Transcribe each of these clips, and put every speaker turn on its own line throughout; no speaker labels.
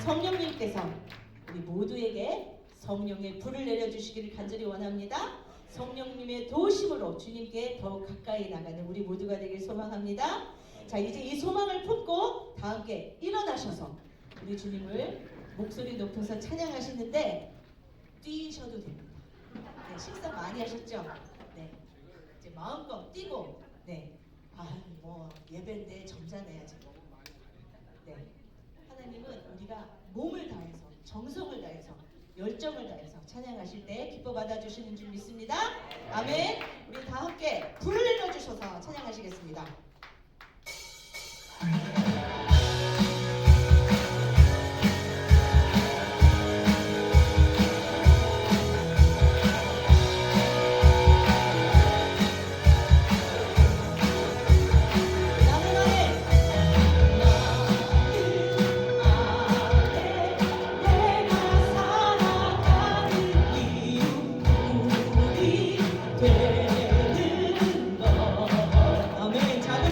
성령님께서 우리 모두에게 성령의 불을 내려주시기를 간절히 원합니다. 성령님의 도우심으로 주님께 더욱 가까이 나가는 우리 모두가 되길 소망합니다. 자, 이제 이 소망을 품고 다 함께 일어나셔서 우리 주님을 목소리 높여서 찬양하시는데 뛰셔도 됩니다. 네, 식사 많이 하셨죠? 네, 이제 마음껏 뛰고, 네, 뭐 예배인데 점잖해야지. 네, 하나님은 우리가 몸을 다해서, 정성을 다해서, 열정을 다해서 찬양하실 때 기뻐 받아주시는 줄 믿습니다. 아멘. 우리 다 함께 불을 내려주셔서 찬양하시겠습니다. 되는 것. 아멘. 자,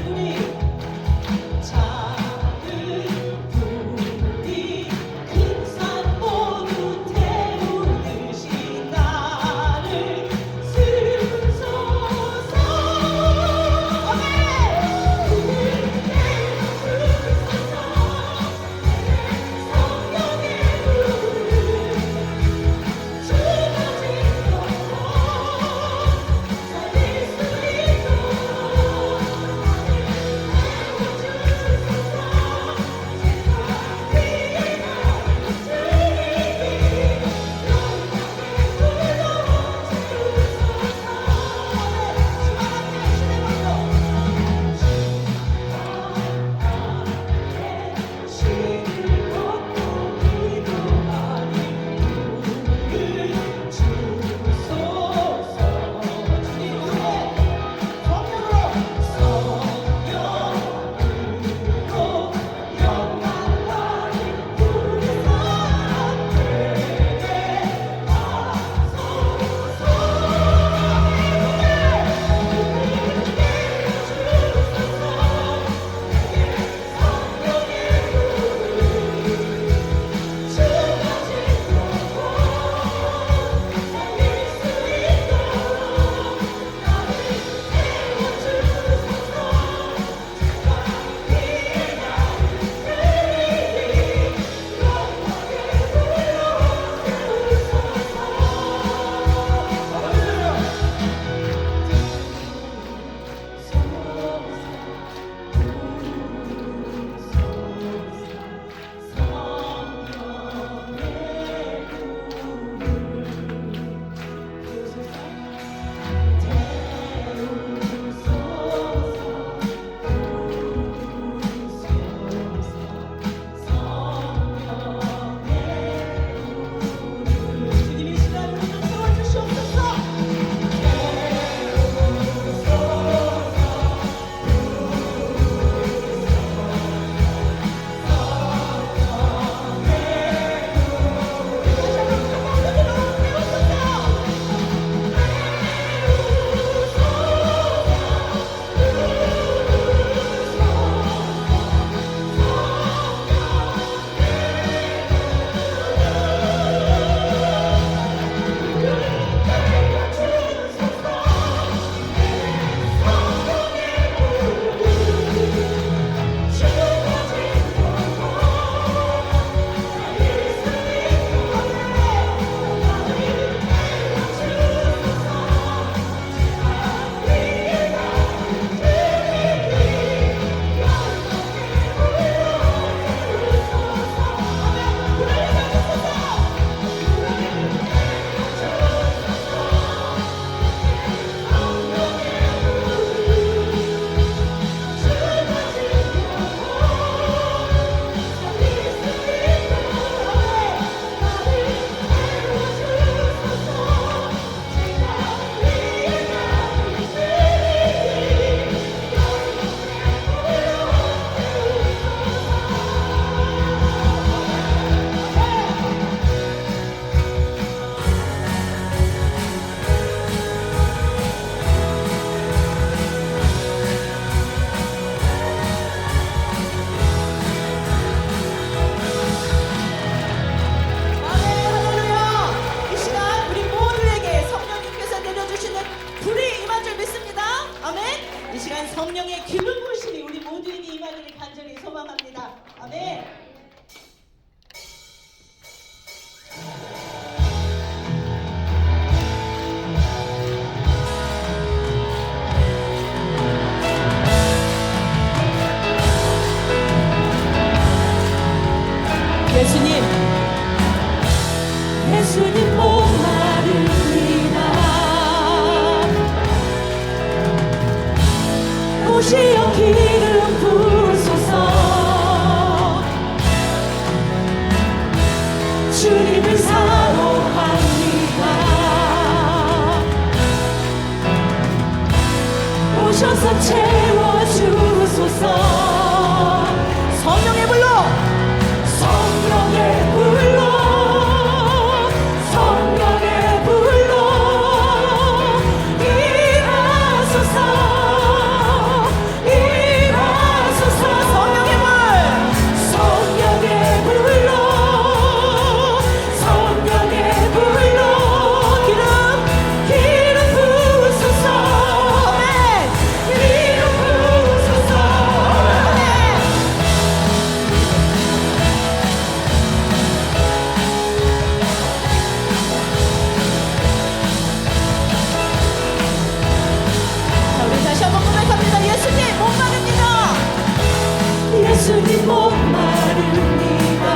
예수님 목마릅니다.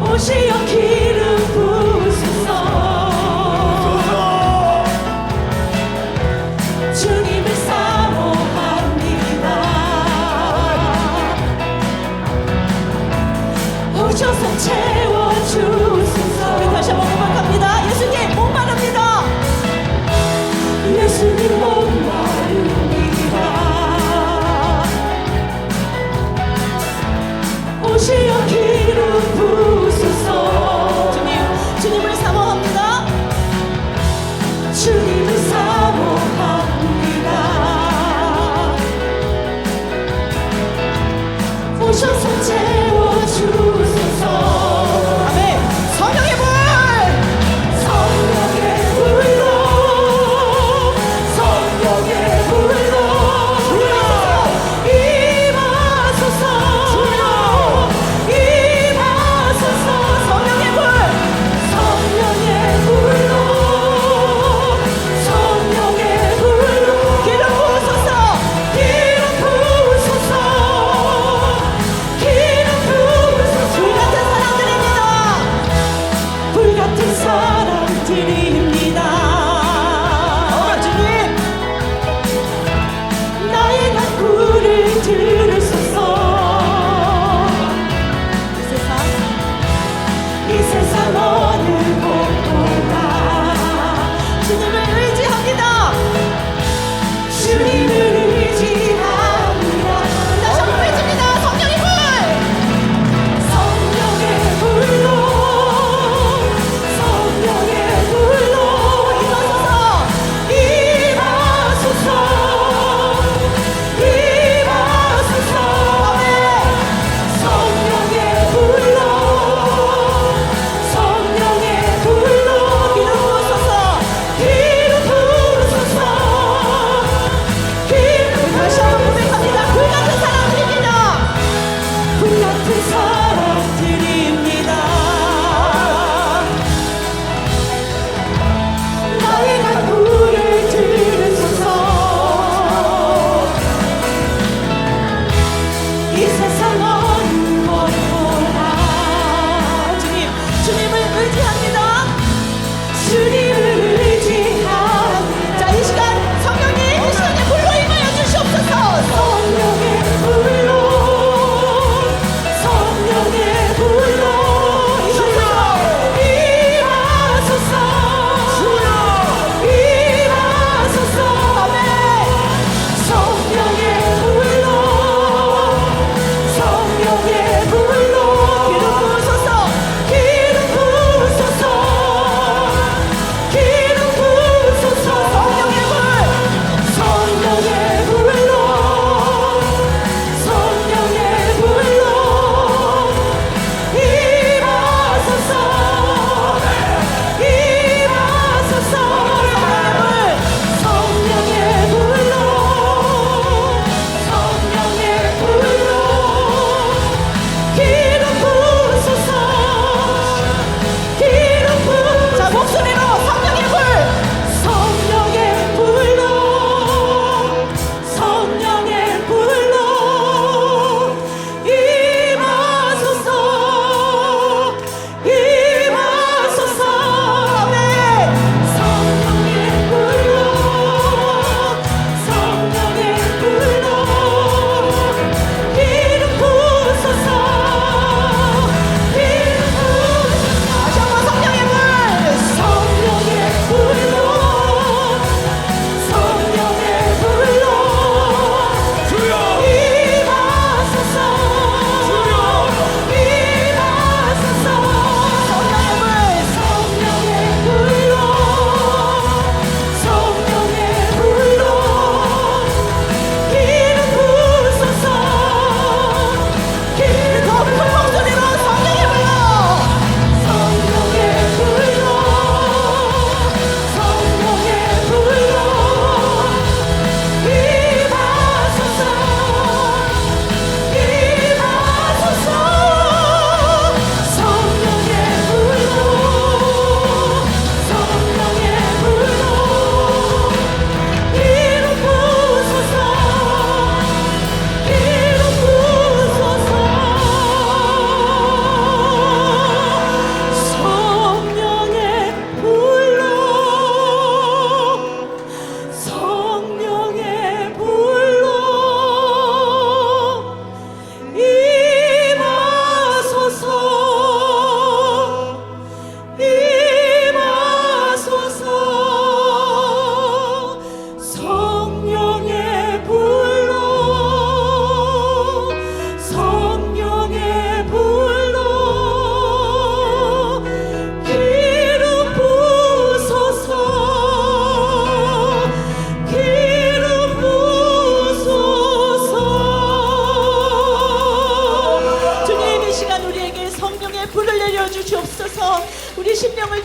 오시어 기름 부으소서. 주님을 사모합니다. 오셔서 채워주소서. 우리 다시 한번 고백합니다. 예수님 목마릅니다. 예수님 목마릅니다.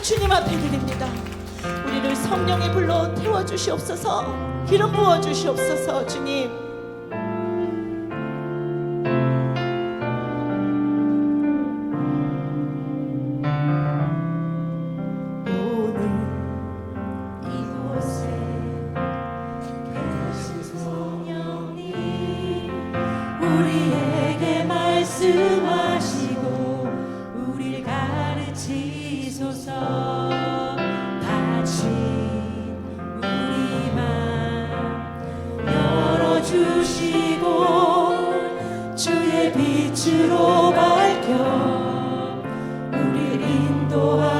주님 앞에 드립니다. 우리를 성령의 불로 태워주시옵소서. 기름 부어주시옵소서. 주님, 오늘 이곳에 계신 성령님, 우리에게 말씀하시고 우릴 가르치소서. 다친 우리 맘 열어주시고 주의 빛으로 밝혀 우릴 인도하소서.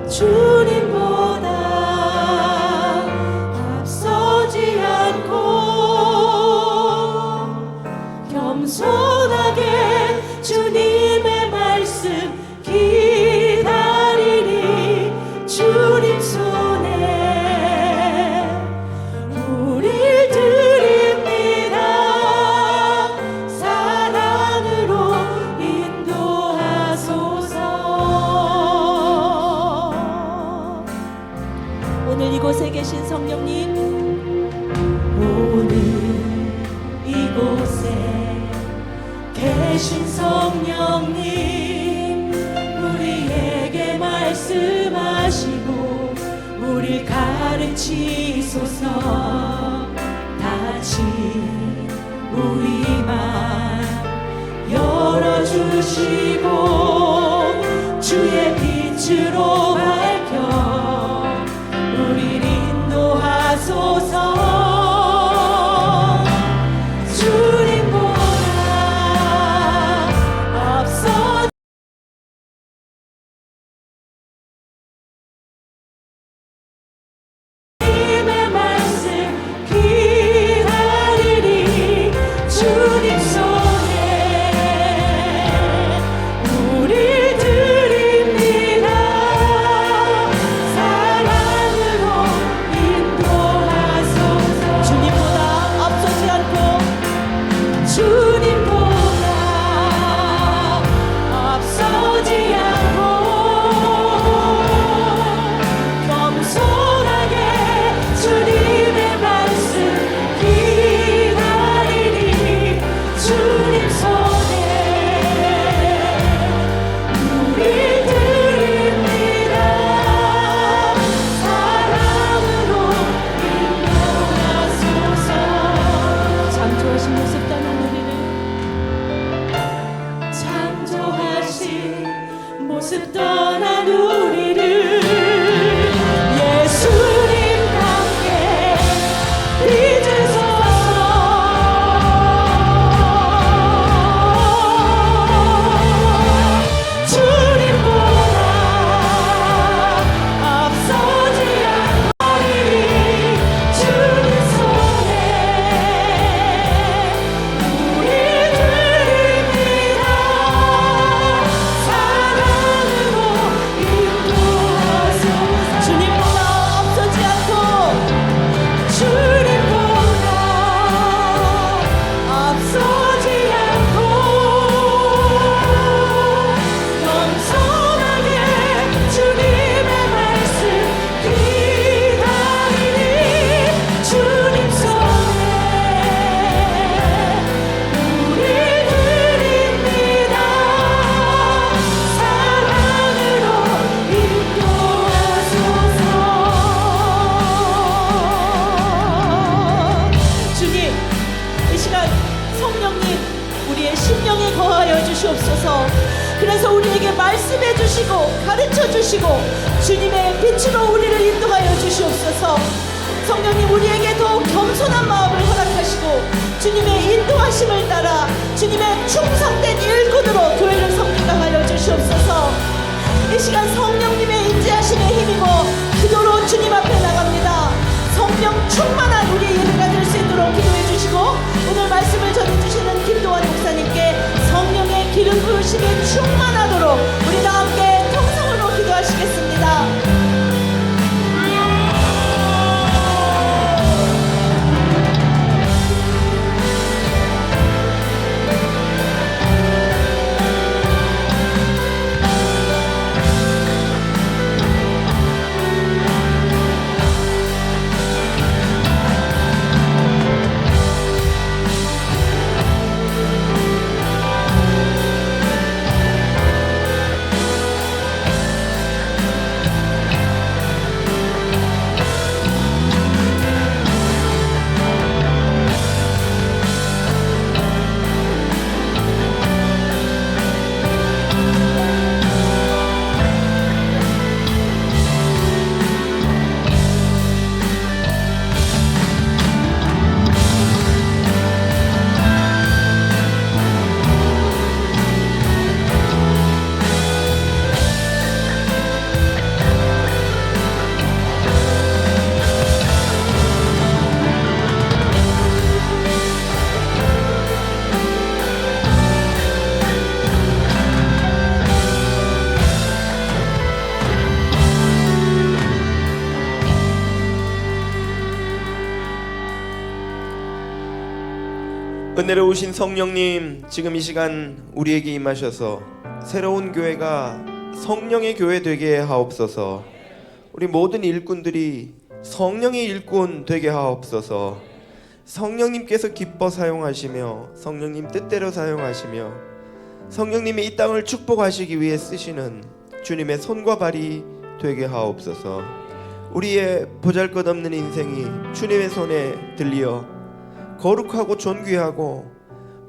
주님보다 앞서지 않고 겸손하게 주님의 말씀 기다리니 주님 손에 우릴 드립니다. 사랑으로 인도하소서. 오늘 이곳에 계신 성령님, 오늘 이곳에 계신 성령님, 우리에게 말씀하시고 우릴 가르치소서. 다친 우리 맘 열어주시고 주의 빛으로 밝혀 우릴 인도하소서. 모습 떠난 우리를 예수님 함께 빚으소서. 주님보다 앞서지 않으리 주님 손에 우리 드립니다. 주님보다 앞서지 않고 주님보다 앞서지 않고 겸손하게 주님의 말씀 기다리니 주님 손에 우리 드립니다. 사랑으로 인도하소서. 주님, 이 시간 성령님 우리의 심령에 거하여 주시옵소서. 그래서 우리에게 말씀해 주시고 가르쳐 주시고 주님의 빛으로 우리를 인도하여 주시옵소서. 성령님, 우리에게 더 겸손한 마음을 허락하시고 주님의 인도하심을 따라 주님의 충성된 일꾼으로 교회를 섬기게 하여 주시옵소서. 이 시간 성령님의 인지하심에 힘입어 기도로 주님 앞에 나갑니다. 성령 충만한 우리의 예배가 될 수 있도록 기도해 주시고 오늘 말씀을 전해주시는 김도환 목사님께 성령의 기름 부으심에 충만하도록 우리 다 함께 통성으로 기도하시겠습니다.
은혜로우신 성령님, 지금 이 시간 우리에게 임하셔서 새로운 교회가 성령의 교회 되게 하옵소서. 우리 모든 일꾼들이 성령의 일꾼 되게 하옵소서. 성령님께서 기뻐 사용하시며 성령님 뜻대로 사용하시며 성령님이 이 땅을 축복하시기 위해 쓰시는 주님의 손과 발이 되게 하옵소서. 우리의 보잘것없는 인생이 주님의 손에 들려 거룩하고 존귀하고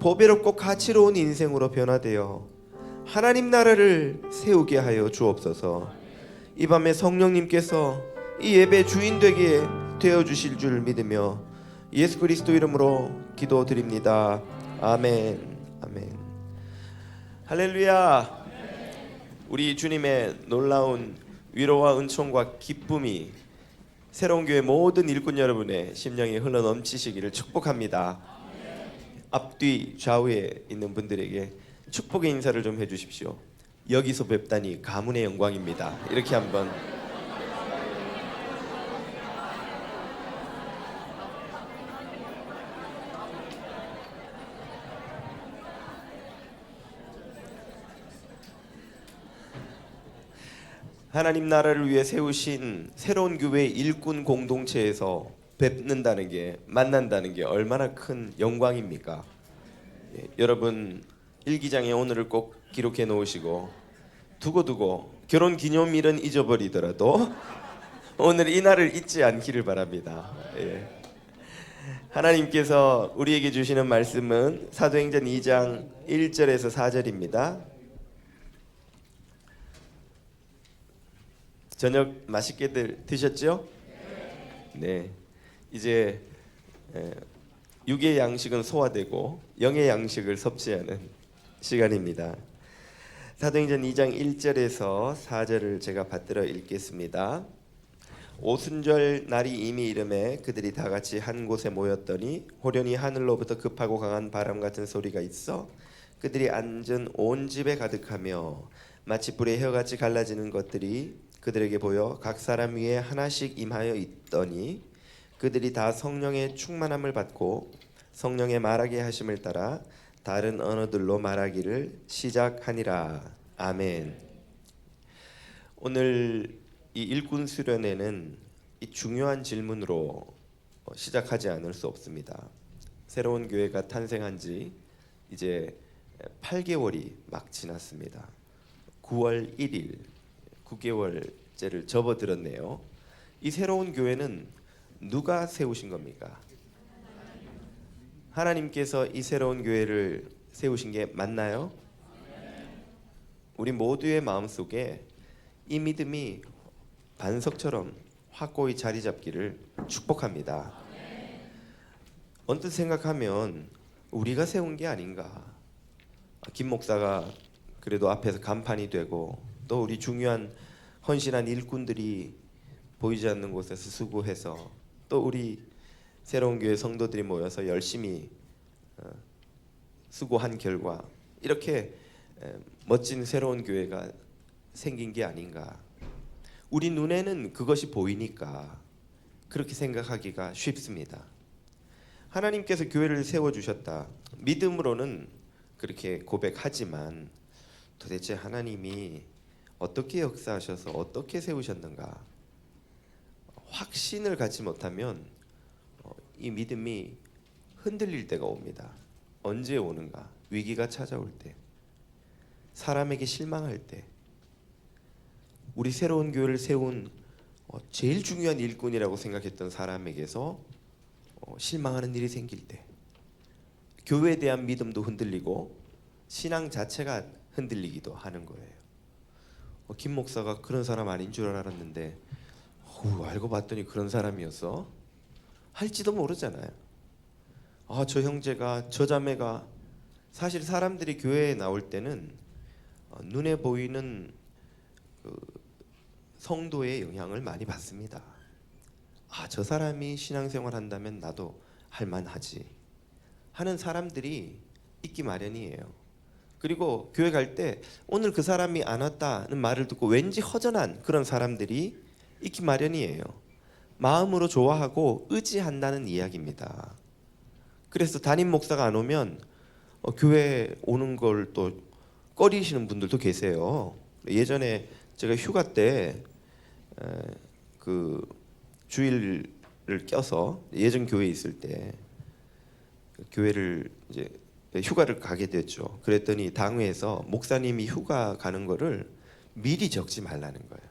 보배롭고 가치로운 인생으로 변화되어 하나님 나라를 세우게 하여 주옵소서. 이 밤에 성령님께서 이 예배 주인 되게 되어 주실 줄 믿으며 예수 그리스도 이름으로 기도드립니다. 아멘. 아멘. 할렐루야. 우리 주님의 놀라운 위로와 은총과 기쁨이 새로운 교회 모든 일꾼 여러분의 심령에 흘러 넘치시기를 축복합니다. 앞뒤 좌우에 있는 분들에게 축복의 인사를 좀 해주십시오. 여기서 뵙다니 가문의 영광입니다. 이렇게 한번. 하나님 나라를 위해 세우신 새로운 교회 일꾼 공동체에서 뵙는다는 게, 만난다는 게 얼마나 큰 영광입니까? 여러분 일기장에 오늘을 꼭 기록해 놓으시고 두고두고 결혼 기념일은 잊어버리더라도 오늘 이 날을 잊지 않기를 바랍니다. 하나님께서 우리에게 주시는 말씀은 사도행전 2장 1절에서 4절입니다. 저녁 맛있게들 드셨죠? 네. 이제 육의 양식은 소화되고 영의 양식을 섭취하는 시간입니다. 사도행전 2장 1절에서 4절을 제가 받들어 읽겠습니다. 오순절 날이 이미 이름에 그들이 다 같이 한 곳에 모였더니 호련히 하늘로부터 급하고 강한 바람 같은 소리가 있어 그들이 앉은 온 집에 가득하며 마치 불의 혀같이 갈라지는 것들이 그들에게 보여 각 사람 위에 하나씩 임하여 있더니 그들이 다 성령의 충만함을 받고 성령의 말하게 하심을 따라 다른 언어들로 말하기를 시작하니라. 아멘. 오늘 이 일꾼 수련회는 이 중요한 질문으로 시작하지 않을 수 없습니다. 새로운 교회가 탄생한 지 이제 8개월이 막 지났습니다. 9월 1일 9개월째를 접어들었네요. 이 새로운 교회는 누가 세우신 겁니까? 하나님께서 이 새로운 교회를 세우신 게 맞나요? 우리 모두의 마음속에 이 믿음이 반석처럼 확고히 자리 잡기를 축복합니다. 언뜻 생각하면 우리가 세운 게 아닌가. 김 목사가 그래도 앞에서 간판이 되고 또 우리 중요한 헌신한 일꾼들이 보이지 않는 곳에서 수고해서 또 우리 새로운 교회 성도들이 모여서 열심히 수고한 결과 이렇게 멋진 새로운 교회가 생긴 게 아닌가. 우리 눈에는 그것이 보이니까 그렇게 생각하기가 쉽습니다. 하나님께서 교회를 세워주셨다. 믿음으로는 그렇게 고백하지만 도대체 하나님이 어떻게 역사하셔서 어떻게 세우셨는가 확신을 갖지 못하면 이 믿음이 흔들릴 때가 옵니다. 언제 오는가? 위기가 찾아올 때, 사람에게 실망할 때, 우리 새로운 교회를 세운 제일 중요한 일꾼이라고 생각했던 사람에게서 실망하는 일이 생길 때, 교회에 대한 믿음도 흔들리고 신앙 자체가 흔들리기도 하는 거예요. 김 목사가 그런 사람 아닌 줄 알았는데 알고 봤더니 그런 사람이었어? 할지도 모르잖아요. 저 형제가, 저 자매가, 사실 사람들이 교회에 나올 때는 눈에 보이는 그 성도의 영향을 많이 받습니다. 저 사람이 신앙생활 한다면 나도 할만하지 하는 사람들이 있기 마련이에요. 그리고 교회 갈 때 오늘 그 사람이 안 왔다는 말을 듣고 왠지 허전한 그런 사람들이 있기 마련이에요. 마음으로 좋아하고 의지한다는 이야기입니다. 그래서 담임 목사가 안 오면 교회 오는 걸 또 꺼리시는 분들도 계세요. 예전에 제가 휴가 때 그 주일을 껴서 예전 교회에 있을 때 교회를 이제 휴가를 가게 됐죠. 그랬더니 당회에서 목사님이 휴가 가는 거를 미리 적지 말라는 거예요.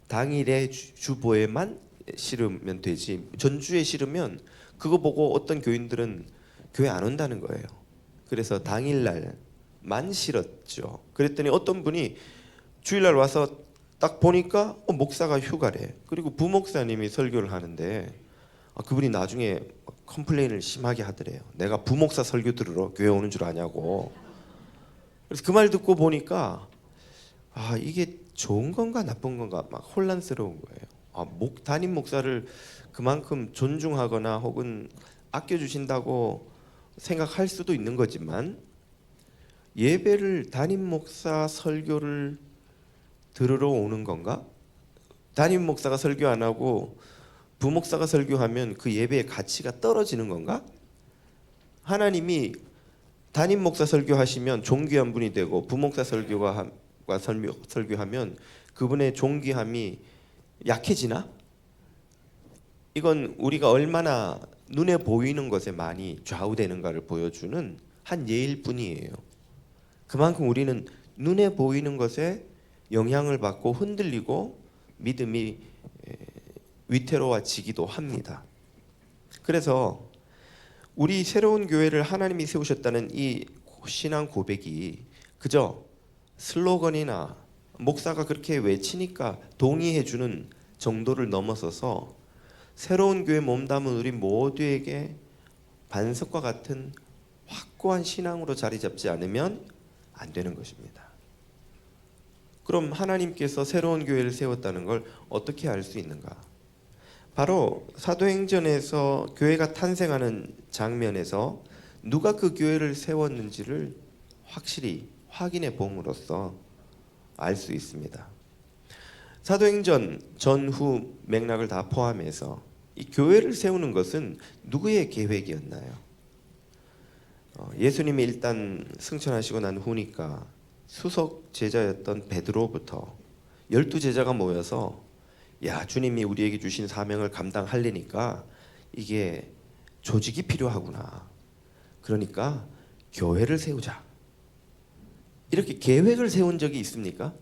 당일에 주보에만 실으면 되지, 전주에 실으면 그거 보고 어떤 교인들은 교회 안 온다는 거예요. 그래서 당일날만 실었죠. 그랬더니 어떤 분이 주일날 와서 딱 보니까 목사가 휴가래. 그리고 부목사님이 설교를 하는데 그분이 나중에 컴플레인을 심하게 하더래요. 내가 부목사 설교 들으러 교회 오는 줄 아냐고. 그래서 그 말 듣고 보니까 이게 좋은 건가 나쁜 건가 막 혼란스러운 거예요. 담임 목사를 그만큼 존중하거나 혹은 아껴주신다고 생각할 수도 있는 거지만, 예배를 담임 목사 설교를 들으러 오는 건가? 담임 목사가 설교 안 하고 부목사가 설교하면 그 예배의 가치가 떨어지는 건가? 하나님이 담임 목사 설교하시면 존귀한 분이 되고 부목사 설교하면 그분의 존귀함이 약해지나? 이건 우리가 얼마나 눈에 보이는 것에 많이 좌우되는가를 보여주는 한 예일 뿐이에요. 그만큼 우리는 눈에 보이는 것에 영향을 받고 흔들리고 믿음이 위태로워지기도 합니다. 그래서 우리 새로운 교회를 하나님이 세우셨다는 이 신앙 고백이 그저 슬로건이나 목사가 그렇게 외치니까 동의해주는 정도를 넘어서서 새로운 교회 몸담은 우리 모두에게 반석과 같은 확고한 신앙으로 자리 잡지 않으면 안 되는 것입니다. 그럼 하나님께서 새로운 교회를 세웠다는 걸 어떻게 알 수 있는가? 바로 사도행전에서 교회가 탄생하는 장면에서 누가 그 교회를 세웠는지를 확실히 확인해 봄으로써 알 수 있습니다. 사도행전 전후 맥락을 다 포함해서 이 교회를 세우는 것은 누구의 계획이었나요? 예수님이 일단 승천하시고 난 후니까 수석 제자였던 베드로부터 12제자가 모여서 주님이 우리에게 주신 사명을 감당하려니까 이게 조직이 필요하구나. 그러니까 교회를 세우자. 이렇게 계획을 세운 적이 있습니까?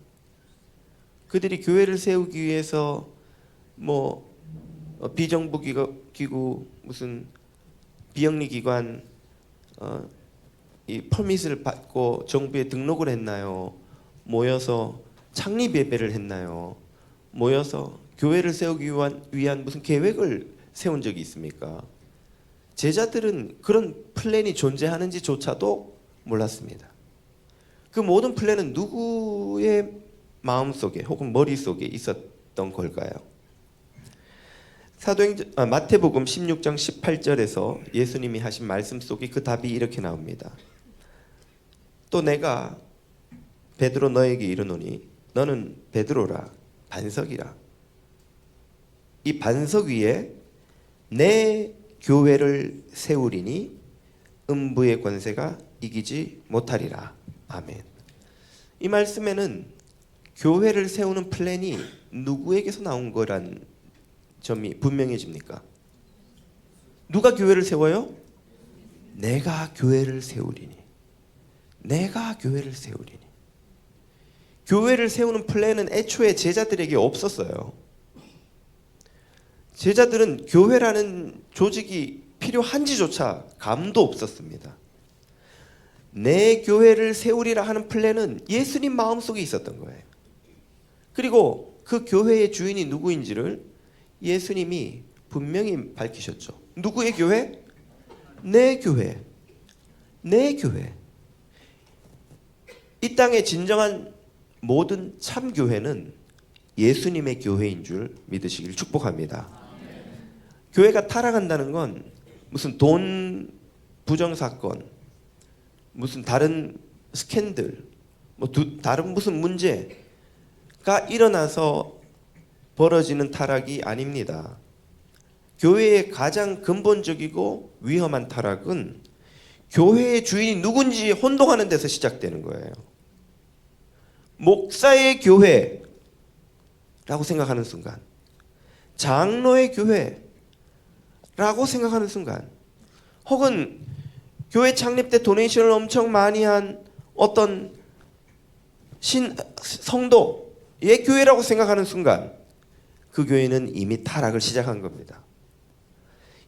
그들이 교회를 세우기 위해서 비정부 기구 무슨 비영리 기관 이 퍼밋을 받고 정부에 등록을 했나요? 모여서 창립 예배를 했나요? 모여서 교회를 세우기 위한 무슨 계획을 세운 적이 있습니까? 제자들은 그런 플랜이 존재하는지조차도 몰랐습니다. 그 모든 플랜은 누구의 마음속에 혹은 머릿속에 있었던 걸까요? 마태복음 16장 18절에서 예수님이 하신 말씀 속에 그 답이 이렇게 나옵니다. 또 내가 베드로 너에게 이르노니 너는 베드로라, 반석이라. 이 반석 위에 내 교회를 세우리니 음부의 권세가 이기지 못하리라. 아멘. 이 말씀에는 교회를 세우는 플랜이 누구에게서 나온 거란 점이 분명해집니까? 누가 교회를 세워요? 내가 교회를 세우리니. 내가 교회를 세우리니. 교회를 세우는 플랜은 애초에 제자들에게 없었어요. 제자들은 교회라는 조직이 필요한지조차 감도 없었습니다. 내 교회를 세우리라 하는 플랜은 예수님 마음속에 있었던 거예요. 그리고 그 교회의 주인이 누구인지를 예수님이 분명히 밝히셨죠. 누구의 교회? 내 교회. 내 교회. 이 땅의 진정한 모든 참 교회는 예수님의 교회인 줄 믿으시길 축복합니다. 교회가 타락한다는 건 무슨 돈 부정사건, 무슨 다른 스캔들, 다른 무슨 문제가 일어나서 벌어지는 타락이 아닙니다. 교회의 가장 근본적이고 위험한 타락은 교회의 주인이 누군지 혼동하는 데서 시작되는 거예요. 목사의 교회라고 생각하는 순간, 장로의 교회라고 생각하는 순간, 혹은 교회 창립 때 도네이션을 엄청 많이 한 어떤 성도의 교회라고 생각하는 순간, 그 교회는 이미 타락을 시작한 겁니다.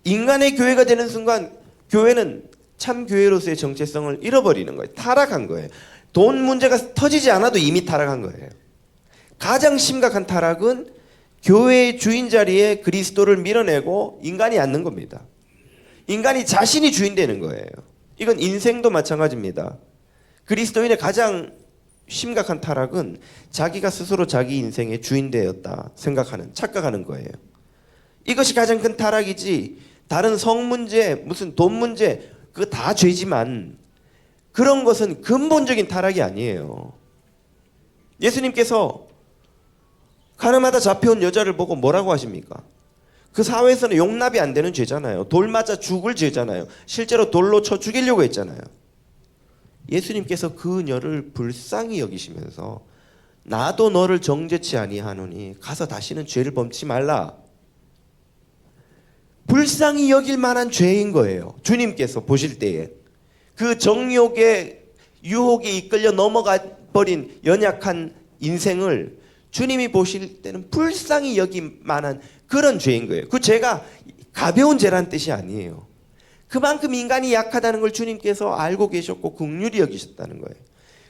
인간의 교회가 되는 순간 교회는 참 교회로서의 정체성을 잃어버리는 거예요. 타락한 거예요. 돈 문제가 터지지 않아도 이미 타락한 거예요. 가장 심각한 타락은 교회의 주인 자리에 그리스도를 밀어내고 인간이 앉는 겁니다. 인간이 자신이 주인 되는 거예요. 이건 인생도 마찬가지입니다. 그리스도인의 가장 심각한 타락은 자기가 스스로 자기 인생의 주인 되었다 생각하는, 착각하는 거예요. 이것이 가장 큰 타락이지, 다른 성 문제, 무슨 돈 문제, 그거 다 죄지만 그런 것은 근본적인 타락이 아니에요. 예수님께서 가늠하다 잡혀온 여자를 보고 뭐라고 하십니까? 그 사회에서는 용납이 안 되는 죄잖아요. 돌 맞아 죽을 죄잖아요. 실제로 돌로 쳐 죽이려고 했잖아요. 예수님께서 그녀를 불쌍히 여기시면서 나도 너를 정죄치 아니하노니 가서 다시는 죄를 범치 말라. 불쌍히 여길 만한 죄인 거예요. 주님께서 보실 때에 그 정욕의 유혹에 이끌려 넘어가 버린 연약한 인생을 주님이 보실 때는 불쌍히 여길 만한 그런 죄인 거예요. 그 죄가 가벼운 죄란 뜻이 아니에요. 그만큼 인간이 약하다는 걸 주님께서 알고 계셨고 긍휼히 여기셨다는 거예요.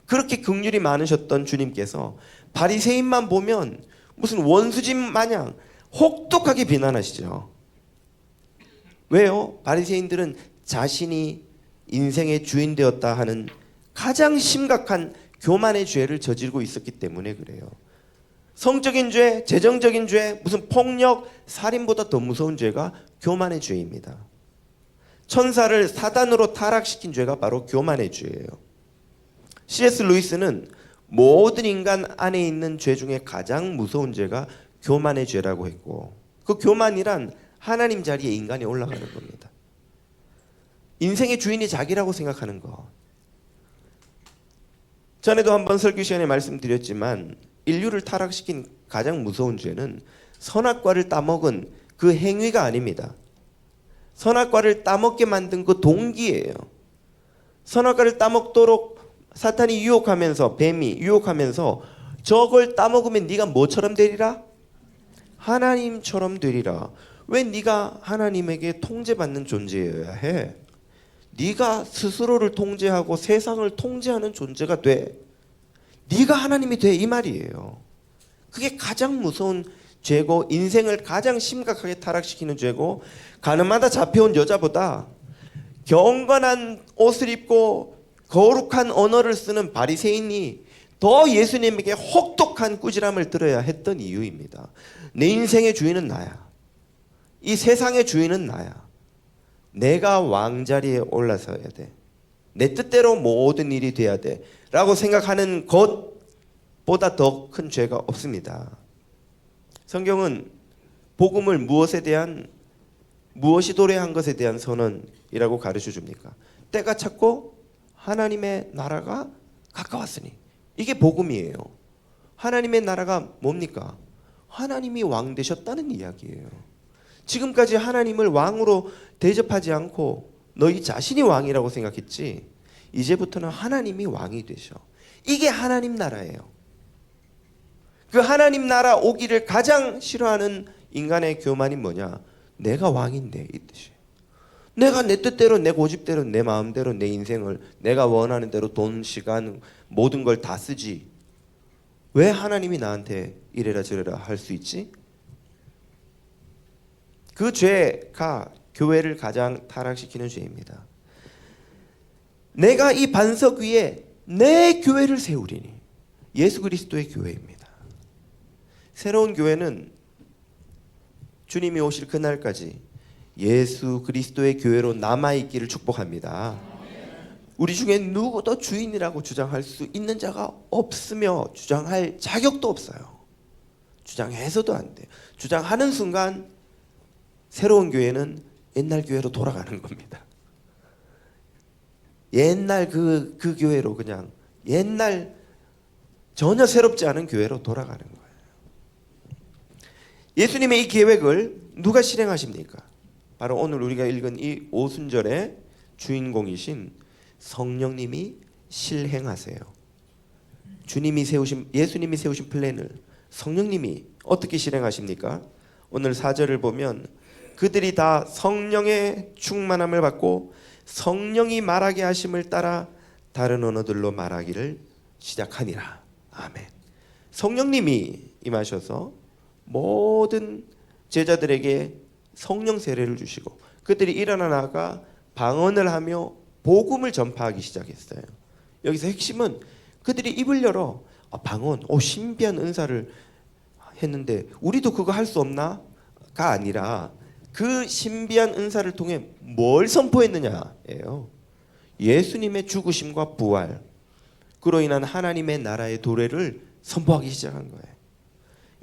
그렇게 긍휼이 많으셨던 주님께서 바리새인만 보면 무슨 원수진 마냥 혹독하게 비난하시죠. 왜요? 바리새인들은 자신이 인생의 주인 되었다 하는 가장 심각한 교만의 죄를 저지르고 있었기 때문에 그래요. 성적인 죄, 재정적인 죄, 무슨 폭력, 살인보다 더 무서운 죄가 교만의 죄입니다. 천사를 사단으로 타락시킨 죄가 바로 교만의 죄예요. C.S. 루이스는 모든 인간 안에 있는 죄 중에 가장 무서운 죄가 교만의 죄라고 했고, 그 교만이란 하나님 자리에 인간이 올라가는 겁니다. 인생의 주인이 자기라고 생각하는 것. 전에도 한번 설교 시간에 말씀드렸지만 인류를 타락시킨 가장 무서운 죄는 선악과를 따먹은 그 행위가 아닙니다. 선악과를 따먹게 만든 그 동기예요. 선악과를 따먹도록 사탄이 유혹하면서, 뱀이 유혹하면서 저걸 따먹으면 네가 뭐처럼 되리라? 하나님처럼 되리라. 왜 네가 하나님에게 통제받는 존재여야 해? 네가 스스로를 통제하고 세상을 통제하는 존재가 돼. 네가 하나님이 돼, 이 말이에요. 그게 가장 무서운 죄고 인생을 가장 심각하게 타락시키는 죄고, 가늠하다 잡혀온 여자보다 경건한 옷을 입고 거룩한 언어를 쓰는 바리새인이 더 예수님에게 혹독한 꾸지람을 들어야 했던 이유입니다. 내 인생의 주인은 나야. 이 세상의 주인은 나야. 내가 왕자리에 올라서야 돼. 내 뜻대로 모든 일이 돼야 돼. 라고 생각하는 것보다 더 큰 죄가 없습니다. 성경은 복음을 무엇이 도래한 것에 대한 선언이라고 가르쳐 줍니까? 때가 찼고 하나님의 나라가 가까웠으니. 이게 복음이에요. 하나님의 나라가 뭡니까? 하나님이 왕 되셨다는 이야기예요. 지금까지 하나님을 왕으로 대접하지 않고 너희 자신이 왕이라고 생각했지, 이제부터는 하나님이 왕이 되셔. 이게 하나님 나라예요. 그 하나님 나라 오기를 가장 싫어하는 인간의 교만이 뭐냐? 내가 왕인데, 이 뜻이에요. 내가 내 뜻대로, 내 고집대로, 내 마음대로 내 인생을 내가 원하는 대로 돈, 시간, 모든 걸 다 쓰지. 왜 하나님이 나한테 이래라 저래라 할 수 있지? 그 죄가 교회를 가장 타락시키는 죄입니다. 내가 이 반석 위에 내 교회를 세우리니. 예수 그리스도의 교회입니다. 새로운 교회는 주님이 오실 그날까지 예수 그리스도의 교회로 남아있기를 축복합니다. 우리 중에 누구도 주인이라고 주장할 수 있는 자가 없으며 주장할 자격도 없어요. 주장해서도 안 돼요. 주장하는 순간 새로운 교회는 옛날 교회로 돌아가는 겁니다. 옛날 그 교회로 그냥 옛날 전혀 새롭지 않은 교회로 돌아가는 거예요. 예수님의 이 계획을 누가 실행하십니까? 바로 오늘 우리가 읽은 이 오순절의 주인공이신 성령님이 실행하세요. 예수님이 세우신 플랜을 성령님이 어떻게 실행하십니까? 오늘 4절을 보면 그들이 다 성령의 충만함을 받고 성령이 말하게 하심을 따라 다른 언어들로 말하기를 시작하니라. 아멘. 성령님이 임하셔서 모든 제자들에게 성령 세례를 주시고 그들이 일어나 나가 방언을 하며 복음을 전파하기 시작했어요. 여기서 핵심은 그들이 입을 열어 방언, 신비한 은사를 했는데 우리도 그거 할 수 없나가 아니라 그 신비한 은사를 통해 뭘 선포했느냐예요. 예수님의 죽으심과 부활, 그로 인한 하나님의 나라의 도래를 선포하기 시작한 거예요.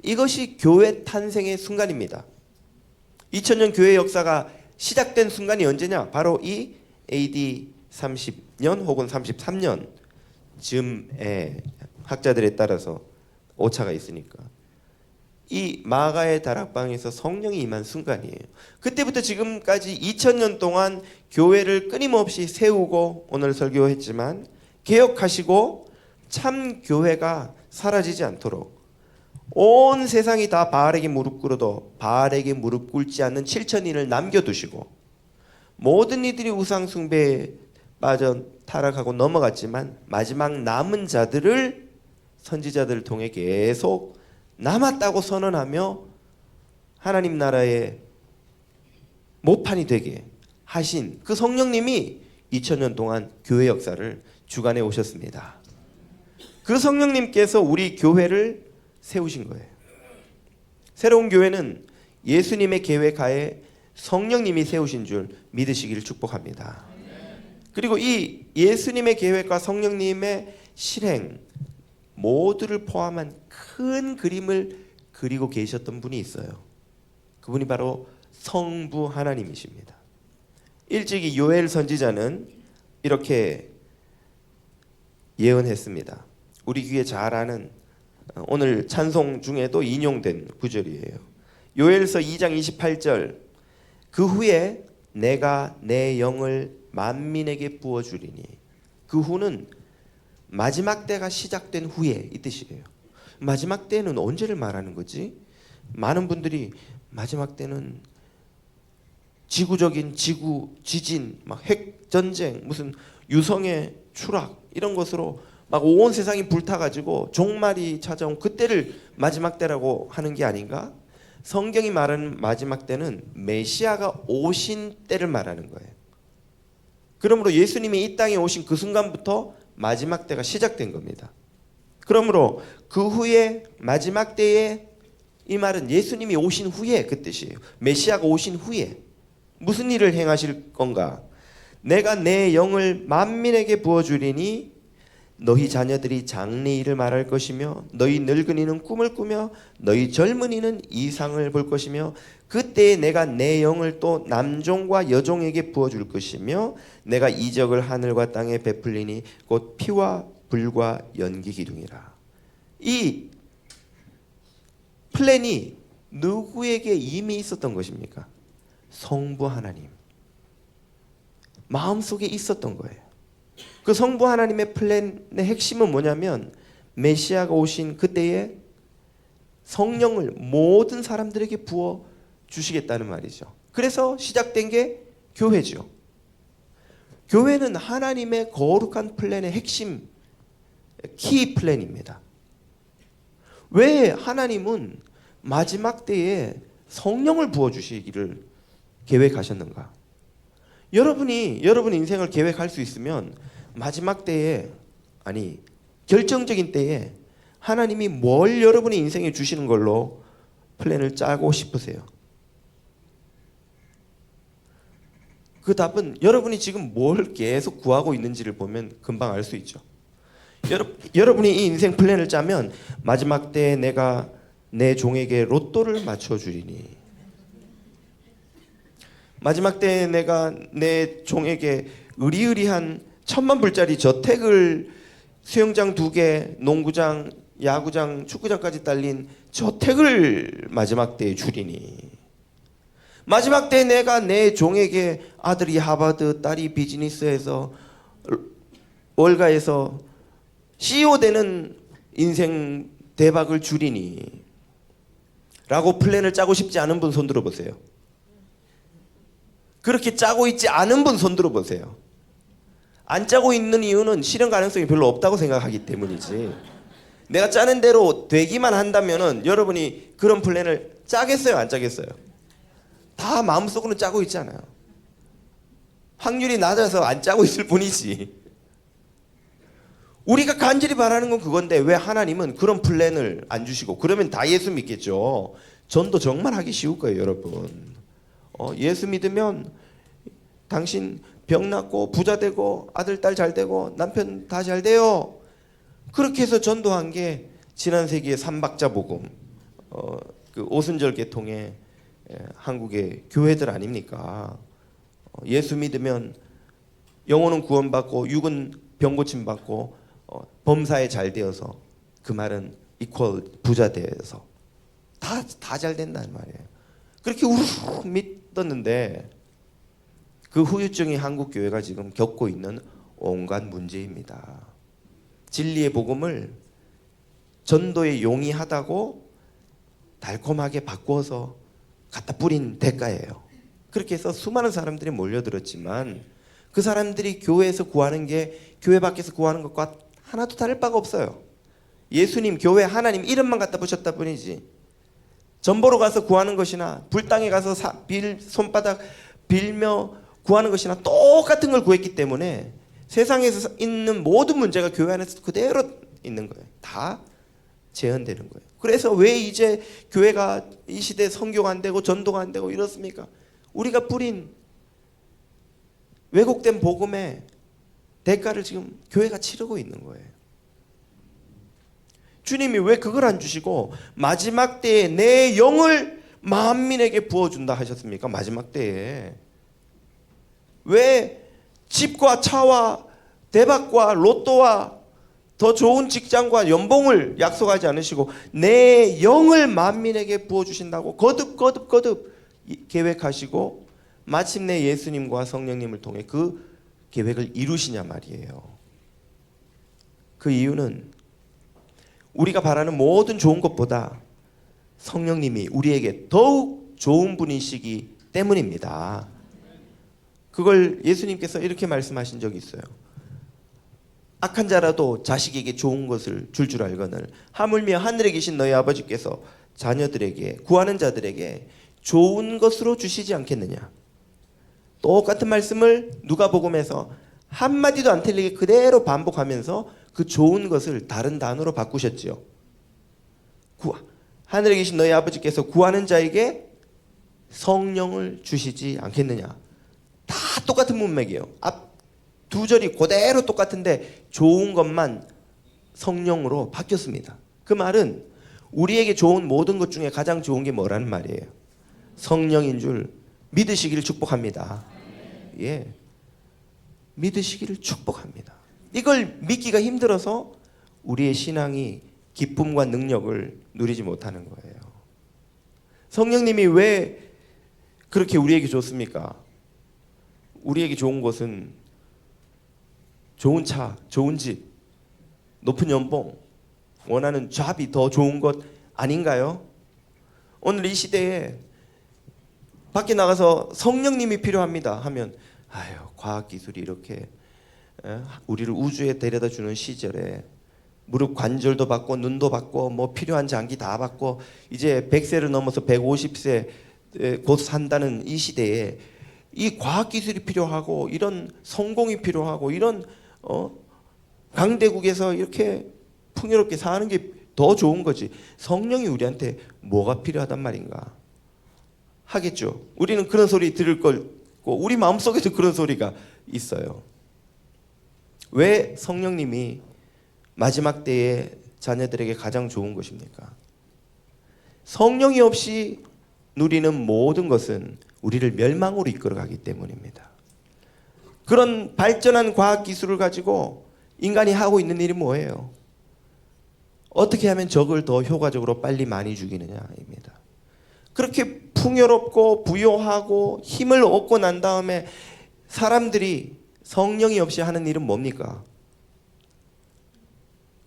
이것이 교회 탄생의 순간입니다. 2000년 교회 역사가 시작된 순간이 언제냐? 바로 이 AD 30년 혹은 33년 즈음에 학자들에 따라서 오차가 있으니까 이 마가의 다락방에서 성령이 임한 순간이에요. 그때부터 지금까지 2000년 동안 교회를 끊임없이 세우고 오늘 설교했지만 개혁하시고 참 교회가 사라지지 않도록 온 세상이 다 바알에게 무릎 꿇어도 바알에게 무릎 꿇지 않는 7000인을 남겨두시고 모든 이들이 우상 숭배에 빠져 타락하고 넘어갔지만 마지막 남은 자들을 선지자들을 통해 계속 남았다고 선언하며 하나님 나라의 모판이 되게 하신 그 성령님이 2000년 동안 교회 역사를 주관해 오셨습니다. 그 성령님께서 우리 교회를 세우신 거예요. 새로운 교회는 예수님의 계획하에 성령님이 세우신 줄 믿으시기를 축복합니다. 그리고 이 예수님의 계획과 성령님의 실행 모두를 포함한 큰 그림을 그리고 계셨던 분이 있어요. 그분이 바로 성부 하나님이십니다. 일찍이 요엘 선지자는 이렇게 예언했습니다. 우리 귀에 잘 아는 오늘 찬송 중에도 인용된 구절이에요. 요엘서 2장 28절 그 후에 내가 내 영을 만민에게 부어주리니 그 후는 마지막 때가 시작된 후에 이 뜻이에요. 마지막 때는 언제를 말하는 거지? 많은 분들이 마지막 때는 지구적인 지진, 막 핵 전쟁, 무슨 유성의 추락 이런 것으로 막 온 세상이 불타가지고 종말이 찾아온 그때를 마지막 때라고 하는 게 아닌가? 성경이 말하는 마지막 때는 메시아가 오신 때를 말하는 거예요. 그러므로 예수님이 이 땅에 오신 그 순간부터 마지막 때가 시작된 겁니다. 그러므로 그 후에 마지막 때에 이 말은 예수님이 오신 후에 그 뜻이에요. 메시아가 오신 후에 무슨 일을 행하실 건가? 내가 내 영을 만민에게 부어주리니 너희 자녀들이 장래일을 말할 것이며 너희 늙은이는 꿈을 꾸며 너희 젊은이는 이상을 볼 것이며 그때에 내가 내 영을 또 남종과 여종에게 부어줄 것이며 내가 이적을 하늘과 땅에 베풀리니 곧 피와 불과 연기 기둥이라. 이 플랜이 누구에게 이미 있었던 것입니까? 성부 하나님 마음속에 있었던 거예요. 그 성부 하나님의 플랜의 핵심은 뭐냐면 메시아가 오신 그때에 성령을 모든 사람들에게 부어 주시겠다는 말이죠. 그래서 시작된 게 교회죠. 교회는 하나님의 거룩한 플랜의 핵심 키 플랜입니다. 왜 하나님은 마지막 때에 성령을 부어 주시기를 계획하셨는가? 여러분이 인생을 계획할 수 있으면 마지막 때에 아니 결정적인 때에 하나님이 뭘 여러분의 인생에 주시는 걸로 플랜을 짜고 싶으세요? 그 답은 여러분이 지금 뭘 계속 구하고 있는지를 보면 금방 알 수 있죠. 여러분이 이 인생 플랜을 짜면 마지막 때에 내가 내 종에게 로또를 맞춰주리니 마지막 때에 내가 내 종에게 의리의리한 1,000,000불짜리 저택을 수영장 2개, 농구장, 야구장, 축구장까지 딸린 저택을 마지막 때에 주리니 마지막 때에 내가 내 종에게 아들이 하버드, 딸이 비즈니스에서 월가에서 CEO 되는 인생 대박을 주리니 라고 플랜을 짜고 싶지 않은 분 손 들어보세요. 그렇게 짜고 있지 않은 분 손 들어보세요. 안 짜고 있는 이유는 실현 가능성이 별로 없다고 생각하기 때문이지. 내가 짜는 대로 되기만 한다면은 여러분이 그런 플랜을 짜겠어요, 안 짜겠어요? 다 마음속으로는 짜고 있잖아요. 확률이 낮아서 안 짜고 있을 뿐이지. 우리가 간절히 바라는 건 그건데 왜 하나님은 그런 플랜을 안 주시고 그러면 다 예수 믿겠죠. 전도 정말 하기 쉬울 거예요, 여러분. 예수 믿으면 당신 병 낫고 부자 되고 아들 딸 잘 되고 남편 다 잘 돼요. 그렇게 해서 전도한 게 지난 세기의 삼박자 복음, 그 오순절 계통의 한국의 교회들 아닙니까? 예수 믿으면 영혼은 구원받고 육은 병 고침 받고 범사에 잘 되어서 그 말은 이퀄 부자 되어서 다 잘 된다는 말이에요. 그렇게 우르르 믿었는데 그 후유증이 한국 교회가 지금 겪고 있는 온갖 문제입니다. 진리의 복음을 전도의 용이하다고 달콤하게 바꾸어서 갖다 뿌린 대가예요. 그렇게 해서 수많은 사람들이 몰려들었지만 그 사람들이 교회에서 구하는 게 교회 밖에서 구하는 것과 하나도 다를 바가 없어요. 예수님, 교회, 하나님 이름만 갖다 붙였다 뿐이지. 전보로 가서 구하는 것이나 불당에 가서 손바닥 빌며 구하는 것이나 똑같은 걸 구했기 때문에 세상에서 있는 모든 문제가 교회 안에서 그대로 있는 거예요. 다 재현되는 거예요. 그래서 왜 이제 교회가 이 시대에 선교가 안 되고 전도가 안 되고 이렇습니까? 우리가 뿌린 왜곡된 복음의 대가를 지금 교회가 치르고 있는 거예요. 주님이 왜 그걸 안 주시고 마지막 때에 내 영을 만민에게 부어준다 하셨습니까? 마지막 때에 왜 집과 차와 대박과 로또와 더 좋은 직장과 연봉을 약속하지 않으시고 내 영을 만민에게 부어주신다고 거듭 계획하시고 마침내 예수님과 성령님을 통해 그 계획을 이루시냐 말이에요. 그 이유는 우리가 바라는 모든 좋은 것보다 성령님이 우리에게 더욱 좋은 분이시기 때문입니다. 그걸 예수님께서 이렇게 말씀하신 적이 있어요. 악한 자라도 자식에게 좋은 것을 줄 알거늘 하물며 하늘에 계신 너희 아버지께서 자녀들에게 구하는 자들에게 좋은 것으로 주시지 않겠느냐. 똑같은 말씀을 누가복음에서 한마디도 안 틀리게 그대로 반복하면서 그 좋은 것을 다른 단어로 바꾸셨지요. 하늘에 계신 너희 아버지께서 구하는 자에게 성령을 주시지 않겠느냐. 다 똑같은 문맥이에요. 앞 두 절이 그대로 똑같은데 좋은 것만 성령으로 바뀌었습니다. 그 말은 우리에게 좋은 모든 것 중에 가장 좋은 게 뭐라는 말이에요? 성령인 줄 믿으시기를 축복합니다. 예, 믿으시기를 축복합니다. 이걸 믿기가 힘들어서 우리의 신앙이 기쁨과 능력을 누리지 못하는 거예요. 성령님이 왜 그렇게 우리에게 좋습니까? 우리에게 좋은 것은 좋은 차, 좋은 집, 높은 연봉, 원하는 잡이 더 좋은 것 아닌가요? 오늘 이 시대에 밖에 나가서 성령님이 필요합니다 하면 아유, 과학기술이 이렇게 우리를 우주에 데려다 주는 시절에 무릎 관절도 받고 눈도 받고 뭐 필요한 장기 다 받고 이제 100세를 넘어서 150세 곧 산다는 이 시대에 이 과학기술이 필요하고 이런 성공이 필요하고 이런 강대국에서 이렇게 풍요롭게 사는 게 더 좋은 거지. 성령이 우리한테 뭐가 필요하단 말인가 하겠죠. 우리는 그런 소리 들을 거고 우리 마음속에도 그런 소리가 있어요. 왜 성령님이 마지막 때에 자녀들에게 가장 좋은 것입니까? 성령이 없이 누리는 모든 것은 우리를 멸망으로 이끌어가기 때문입니다. 그런 발전한 과학기술을 가지고 인간이 하고 있는 일이 뭐예요? 어떻게 하면 적을 더 효과적으로 빨리 많이 죽이느냐입니다. 그렇게 풍요롭고 부요하고 힘을 얻고 난 다음에 사람들이 성령이 없이 하는 일은 뭡니까?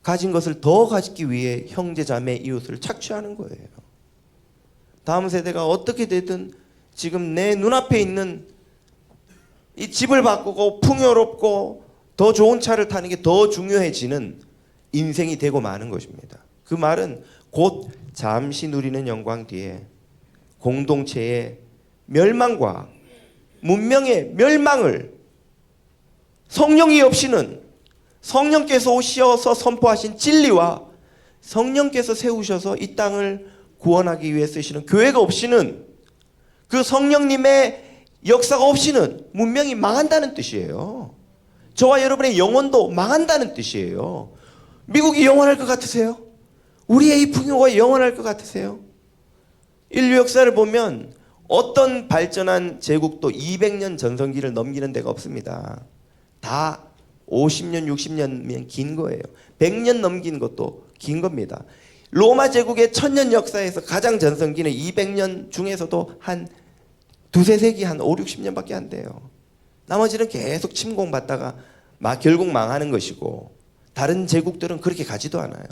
가진 것을 더 가지기 위해 형제 자매 이웃을 착취하는 거예요. 다음 세대가 어떻게 되든 지금 내 눈앞에 있는 이 집을 바꾸고 풍요롭고 더 좋은 차를 타는 게 더 중요해지는 인생이 되고 마는 것입니다. 그 말은 곧 잠시 누리는 영광 뒤에 공동체의 멸망과 문명의 멸망을 성령이 없이는 성령께서 오셔서 선포하신 진리와 성령께서 세우셔서 이 땅을 구원하기 위해 쓰시는 교회가 없이는 그 성령님의 역사가 없이는 문명이 망한다는 뜻이에요. 저와 여러분의 영혼도 망한다는 뜻이에요. 미국이 영원할 것 같으세요? 우리의 이 풍요가 영원할 것 같으세요? 인류 역사를 보면 어떤 발전한 제국도 200년 전성기를 넘기는 데가 없습니다. 다 50년, 60년이면 긴 거예요. 100년 넘긴 것도 긴 겁니다. 로마 제국의 1000년 역사에서 가장 전성기는 200년 중에서도 한 두세 세기 한 5, 60년밖에 안 돼요. 나머지는 계속 침공받다가 결국 망하는 것이고 다른 제국들은 그렇게 가지도 않아요.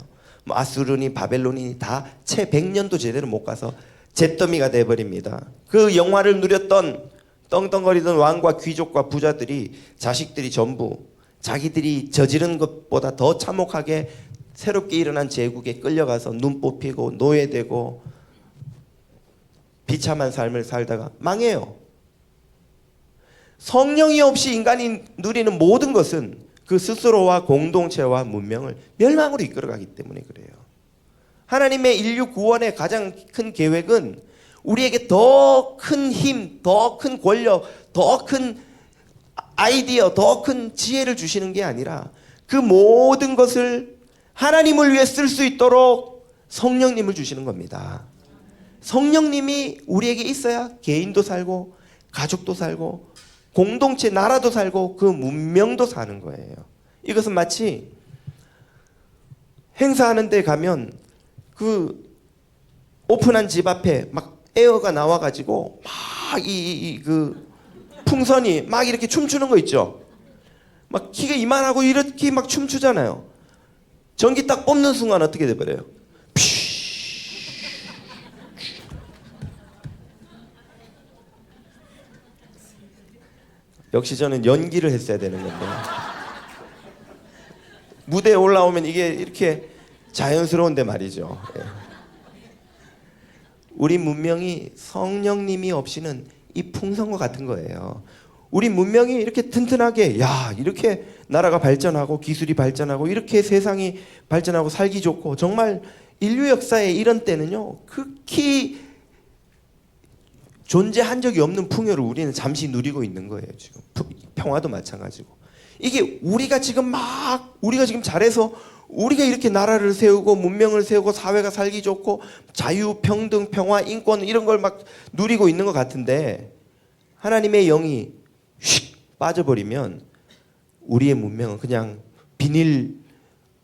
아수르니 바벨론이 다 채 100년도 제대로 못 가서 잿더미가 돼버립니다. 그 영화를 누렸던 떵떵거리던 왕과 귀족과 부자들이 자식들이 전부 자기들이 저지른 것보다 더 참혹하게 새롭게 일어난 제국에 끌려가서 눈 뽑히고 노예되고 비참한 삶을 살다가 망해요. 성령이 없이 인간이 누리는 모든 것은 그 스스로와 공동체와 문명을 멸망으로 이끌어가기 때문에 그래요. 하나님의 인류 구원의 가장 큰 계획은 우리에게 더 큰 힘, 더 큰 권력, 더 큰 아이디어, 더 큰 지혜를 주시는 게 아니라 그 모든 것을 하나님을 위해 쓸 수 있도록 성령님을 주시는 겁니다. 성령님이 우리에게 있어야 개인도 살고 가족도 살고 공동체 나라도 살고 그 문명도 사는 거예요. 이것은 마치 행사하는 데 가면 그 오픈한 집 앞에 막 에어가 나와가지고 막 그 풍선이 막 이렇게 춤추는 거 있죠. 막 키가 이만하고 이렇게 막 춤추잖아요. 전기 딱 뽑는 순간 어떻게 돼버려요? 역시 저는 연기를 했어야 되는 건데 무대에 올라오면 이게 이렇게 자연스러운데 말이죠. 우리 문명이 성령님이 없이는 이 풍선과 같은 거예요. 우리 문명이 이렇게 튼튼하게 이렇게 나라가 발전하고 기술이 발전하고 이렇게 세상이 발전하고 살기 좋고 정말 인류 역사의 이런 때는요 극히 존재한 적이 없는 풍요를 우리는 잠시 누리고 있는 거예요. 지금 평화도 마찬가지고 이게 우리가 지금 잘해서 우리가 이렇게 나라를 세우고 문명을 세우고 사회가 살기 좋고 자유, 평등, 평화, 인권 이런 걸 막 누리고 있는 것 같은데 하나님의 영이 휙 빠져버리면 우리의 문명은 그냥 비닐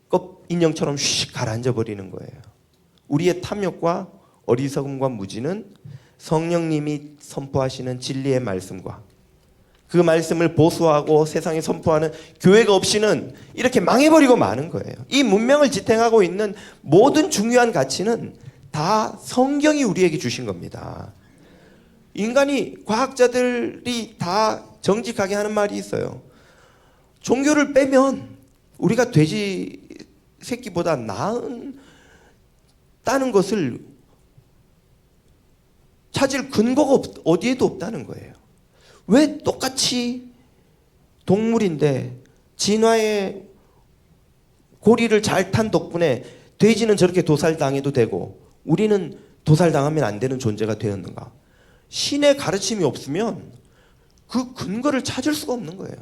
껍 인형처럼 휙 가라앉아 버리는 거예요. 우리의 탐욕과 어리석음과 무지는 성령님이 선포하시는 진리의 말씀과 그 말씀을 보수하고 세상에 선포하는 교회가 없이는 이렇게 망해버리고 마는 거예요. 이 문명을 지탱하고 있는 모든 중요한 가치는 다 성경이 우리에게 주신 겁니다. 인간이 과학자들이 다 정직하게 하는 말이 있어요. 종교를 빼면 우리가 돼지 새끼보다 나은 다는 것을 찾을 근거가 어디에도 없다는 거예요. 왜 똑같이 동물인데 진화의 고리를 잘 탄 덕분에 돼지는 저렇게 도살당해도 되고 우리는 도살당하면 안 되는 존재가 되었는가? 신의 가르침이 없으면 그 근거를 찾을 수가 없는 거예요.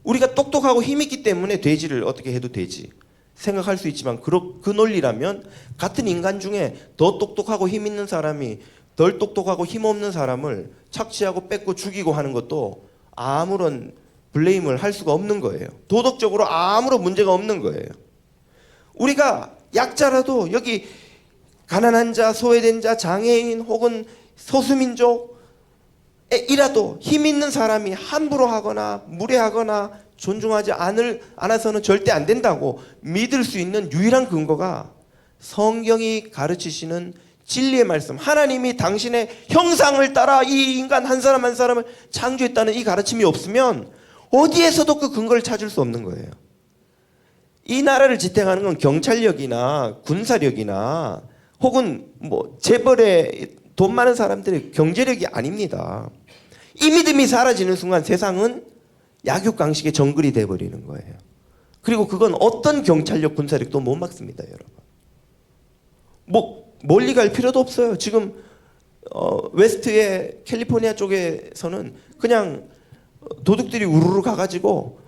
우리가 똑똑하고 힘있기 때문에 돼지를 어떻게 해도 되지 생각할 수 있지만 그 논리라면 같은 인간 중에 더 똑똑하고 힘있는 사람이 덜 똑똑하고 힘없는 사람을 착취하고 뺏고 죽이고 하는 것도 아무런 블레임을 할 수가 없는 거예요. 도덕적으로 아무런 문제가 없는 거예요. 우리가 약자라도 여기 가난한 자, 소외된 자, 장애인 혹은 소수민족이라도 힘 있는 사람이 함부로 하거나 무례하거나 존중하지 않아서는 절대 안 된다고 믿을 수 있는 유일한 근거가 성경이 가르치시는 진리의 말씀, 하나님이 당신의 형상을 따라 이 인간 한 사람 한 사람을 창조했다는 이 가르침이 없으면 어디에서도 그 근거를 찾을 수 없는 거예요. 이 나라를 지탱하는 건 경찰력이나 군사력이나 혹은 뭐 재벌의 돈 많은 사람들의 경제력이 아닙니다. 이 믿음이 사라지는 순간 세상은 약육강식의 정글이 돼버리는 거예요. 그리고 그건 어떤 경찰력, 군사력도 못 막습니다, 여러분. 뭐 멀리 갈 필요도 없어요. 지금 웨스트의 캘리포니아 쪽에서는 그냥 도둑들이 우르르 가가지고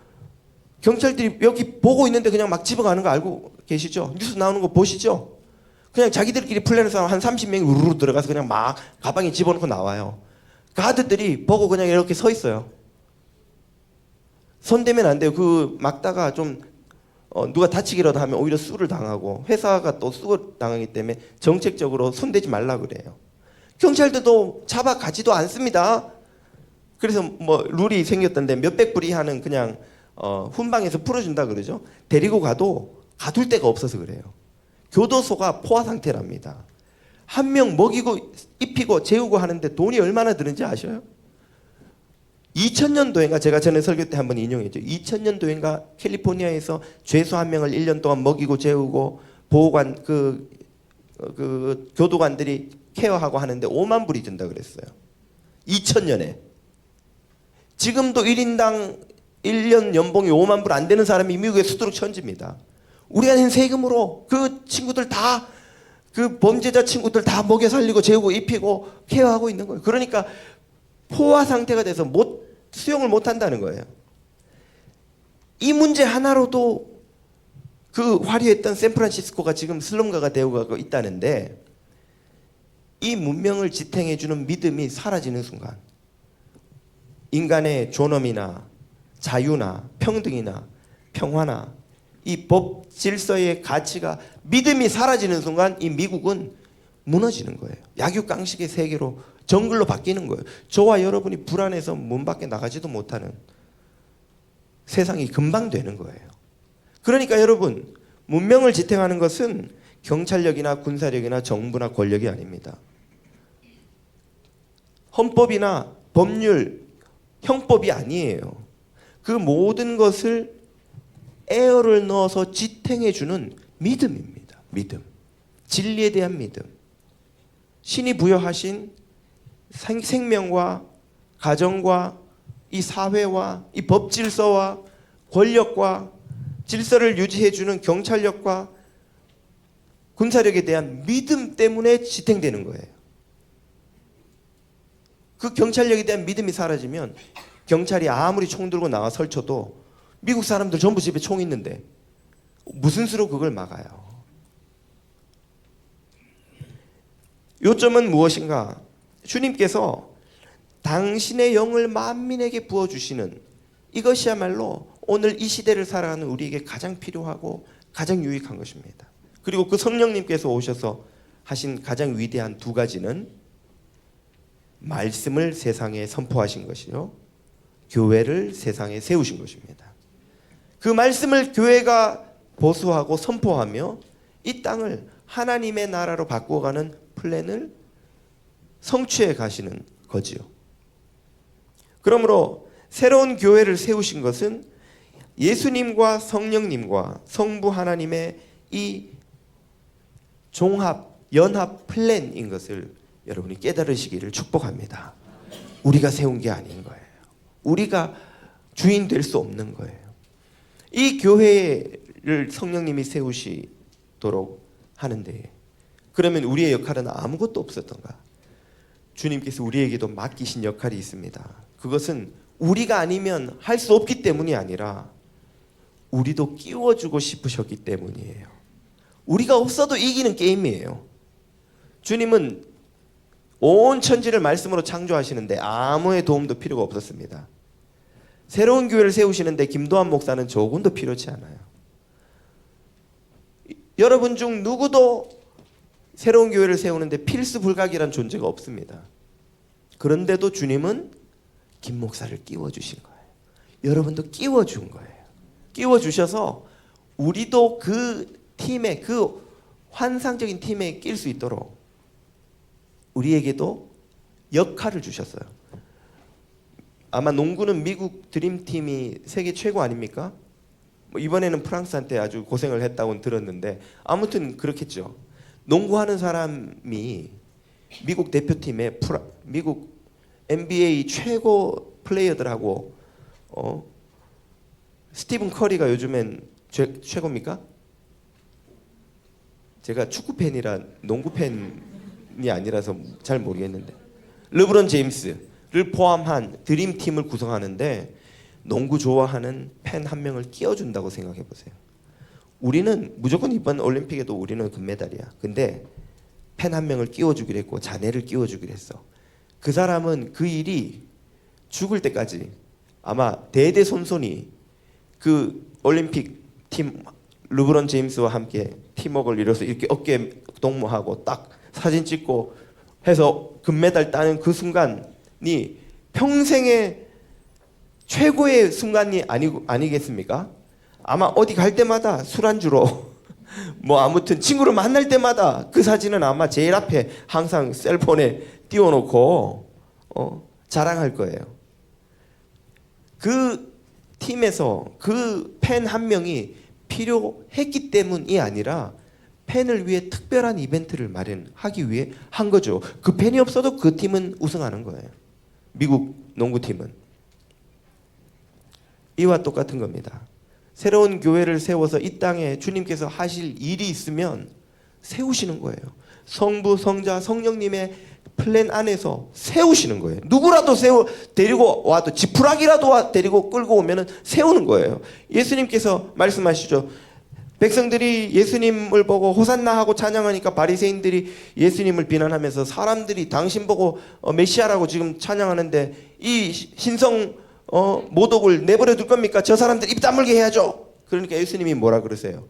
경찰들이 여기 보고 있는데 그냥 막 집어가는 거 알고 계시죠? 뉴스 나오는 거 보시죠? 그냥 자기들끼리 플랜해서 한 30명이 우르르 들어가서 그냥 막 가방에 집어넣고 나와요. 가드들이 보고 그냥 이렇게 서 있어요. 손대면 안 돼요. 그 막다가 좀 누가 다치기라도 하면 오히려 수를 당하고 회사가 또 수를 당하기 때문에 정책적으로 손대지 말라 그래요. 경찰들도 잡아가지도 않습니다. 그래서 뭐 룰이 생겼던데 몇백 불이 하는 그냥 훈방에서 풀어준다 그러죠. 데리고 가도 가둘 데가 없어서 그래요. 교도소가 포화 상태랍니다. 한 명 먹이고 입히고 재우고 하는데 돈이 얼마나 드는지 아셔요? 2000년도인가 제가 전에 설교 때 한번 인용했죠. 2000년도인가 캘리포니아에서 죄수 한 명을 1년 동안 먹이고 재우고 보호관 그 교도관들이 케어하고 하는데 5만 불이 든다 그랬어요. 2000년에. 지금도 1인당 1년 연봉이 5만 불 안 되는 사람이 미국의 수두룩 천지입니다. 우리가 낸 세금으로 그 친구들 다 그 범죄자 친구들 다 먹여 살리고 재우고 입히고 케어하고 있는 거예요. 그러니까 포화 상태가 돼서 수용을 못 한다는 거예요. 이 문제 하나로도 그 화려했던 샌프란시스코가 지금 슬럼가가 되어가고 있다는데 이 문명을 지탱해주는 믿음이 사라지는 순간 인간의 존엄이나 자유나 평등이나 평화나 이 법 질서의 가치가 믿음이 사라지는 순간 이 미국은 무너지는 거예요. 약육강식의 세계로 정글로 바뀌는 거예요. 저와 여러분이 불안해서 문 밖에 나가지도 못하는 세상이 금방 되는 거예요. 그러니까 여러분 문명을 지탱하는 것은 경찰력이나 군사력이나 정부나 권력이 아닙니다. 헌법이나 법률, 형법이 아니에요. 그 모든 것을 에어를 넣어서 지탱해주는 믿음입니다. 믿음. 진리에 대한 믿음. 신이 부여하신 생명과 가정과 이 사회와 이 법 질서와 권력과 질서를 유지해주는 경찰력과 군사력에 대한 믿음 때문에 지탱되는 거예요. 그 경찰력에 대한 믿음이 사라지면 경찰이 아무리 총 들고 나와 설쳐도 미국 사람들 전부 집에 총 있는데 무슨 수로 그걸 막아요? 요점은 무엇인가? 주님께서 당신의 영을 만민에게 부어주시는 이것이야말로 오늘 이 시대를 살아가는 우리에게 가장 필요하고 가장 유익한 것입니다. 그리고 그 성령님께서 오셔서 하신 가장 위대한 두 가지는 말씀을 세상에 선포하신 것이요, 교회를 세상에 세우신 것입니다. 그 말씀을 교회가 보수하고 선포하며 이 땅을 하나님의 나라로 바꾸어가는 플랜을 성취해 가시는 거지요. 그러므로 새로운 교회를 세우신 것은 예수님과 성령님과 성부 하나님의 이 종합, 연합 플랜인 것을 여러분이 깨달으시기를 축복합니다. 우리가 세운 게 아닌 거예요. 우리가 주인 될 수 없는 거예요. 이 교회를 성령님이 세우시도록 하는데 그러면 우리의 역할은 아무것도 없었던가? 주님께서 우리에게도 맡기신 역할이 있습니다. 그것은 우리가 아니면 할 수 없기 때문이 아니라 우리도 끼워주고 싶으셨기 때문이에요. 우리가 없어도 이기는 게임이에요. 주님은 온 천지를 말씀으로 창조하시는데 아무의 도움도 필요가 없었습니다. 새로운 교회를 세우시는데 김도환 목사는 조금도 필요치 않아요. 여러분 중 누구도 새로운 교회를 세우는데 필수 불가결한 존재가 없습니다. 그런데도 주님은 김 목사를 끼워주신 거예요. 여러분도 끼워준 거예요. 끼워주셔서 우리도 그 팀에, 그 환상적인 팀에 낄 수 있도록 우리에게도 역할을 주셨어요. 아마 농구는 미국 드림팀이 세계 최고 아닙니까? 뭐 이번에는 프랑스한테 아주 고생을 했다고 들었는데 아무튼 그렇겠죠. 농구하는 사람이 미국 대표팀에 미국 NBA 최고 플레이어들하고 스티븐 커리가 요즘엔 최고입니까? 제가 축구 팬이라 농구 팬이 아니라서 잘 모르겠는데 르브론 제임스를 포함한 드림팀을 구성하는데 농구 좋아하는 팬 한 명을 끼워준다고 생각해 보세요. 우리는 무조건 이번 올림픽에도 우리는 금메달이야. 근데 팬 한 명을 끼워주기로 했고 자네를 끼워주기로 했어. 그 사람은 그 일이 죽을 때까지 아마 대대손손이 그 올림픽 팀 르브론 제임스와 함께 팀워크를 이뤄서 이렇게 어깨 동무하고 딱 사진 찍고 해서 금메달 따는 그 순간이 평생의 최고의 순간이 아니겠습니까? 아마 어디 갈 때마다 술안주로 뭐 아무튼 친구를 만날 때마다 그 사진은 아마 제일 앞에 항상 셀폰에 띄워놓고 자랑할 거예요. 그 팀에서 그 팬 한 명이 필요했기 때문이 아니라 팬을 위해 특별한 이벤트를 마련하기 위해 한 거죠. 그 팬이 없어도 그 팀은 우승하는 거예요. 미국 농구팀은. 이와 똑같은 겁니다. 새로운 교회를 세워서 이 땅에 주님께서 하실 일이 있으면 세우시는 거예요. 성부, 성자, 성령님의 플랜 안에서 세우시는 거예요. 누구라도 데리고 와도 지푸라기라도 데리고 끌고 오면은 세우는 거예요. 예수님께서 말씀하시죠. 백성들이 예수님을 보고 호산나 하고 찬양하니까 바리새인들이 예수님을 비난하면서 사람들이 당신 보고 메시아라고 지금 찬양하는데 이 신성 모독을 내버려 둘 겁니까? 저 사람들 입 다물게 해야죠. 그러니까 예수님이 뭐라 그러세요?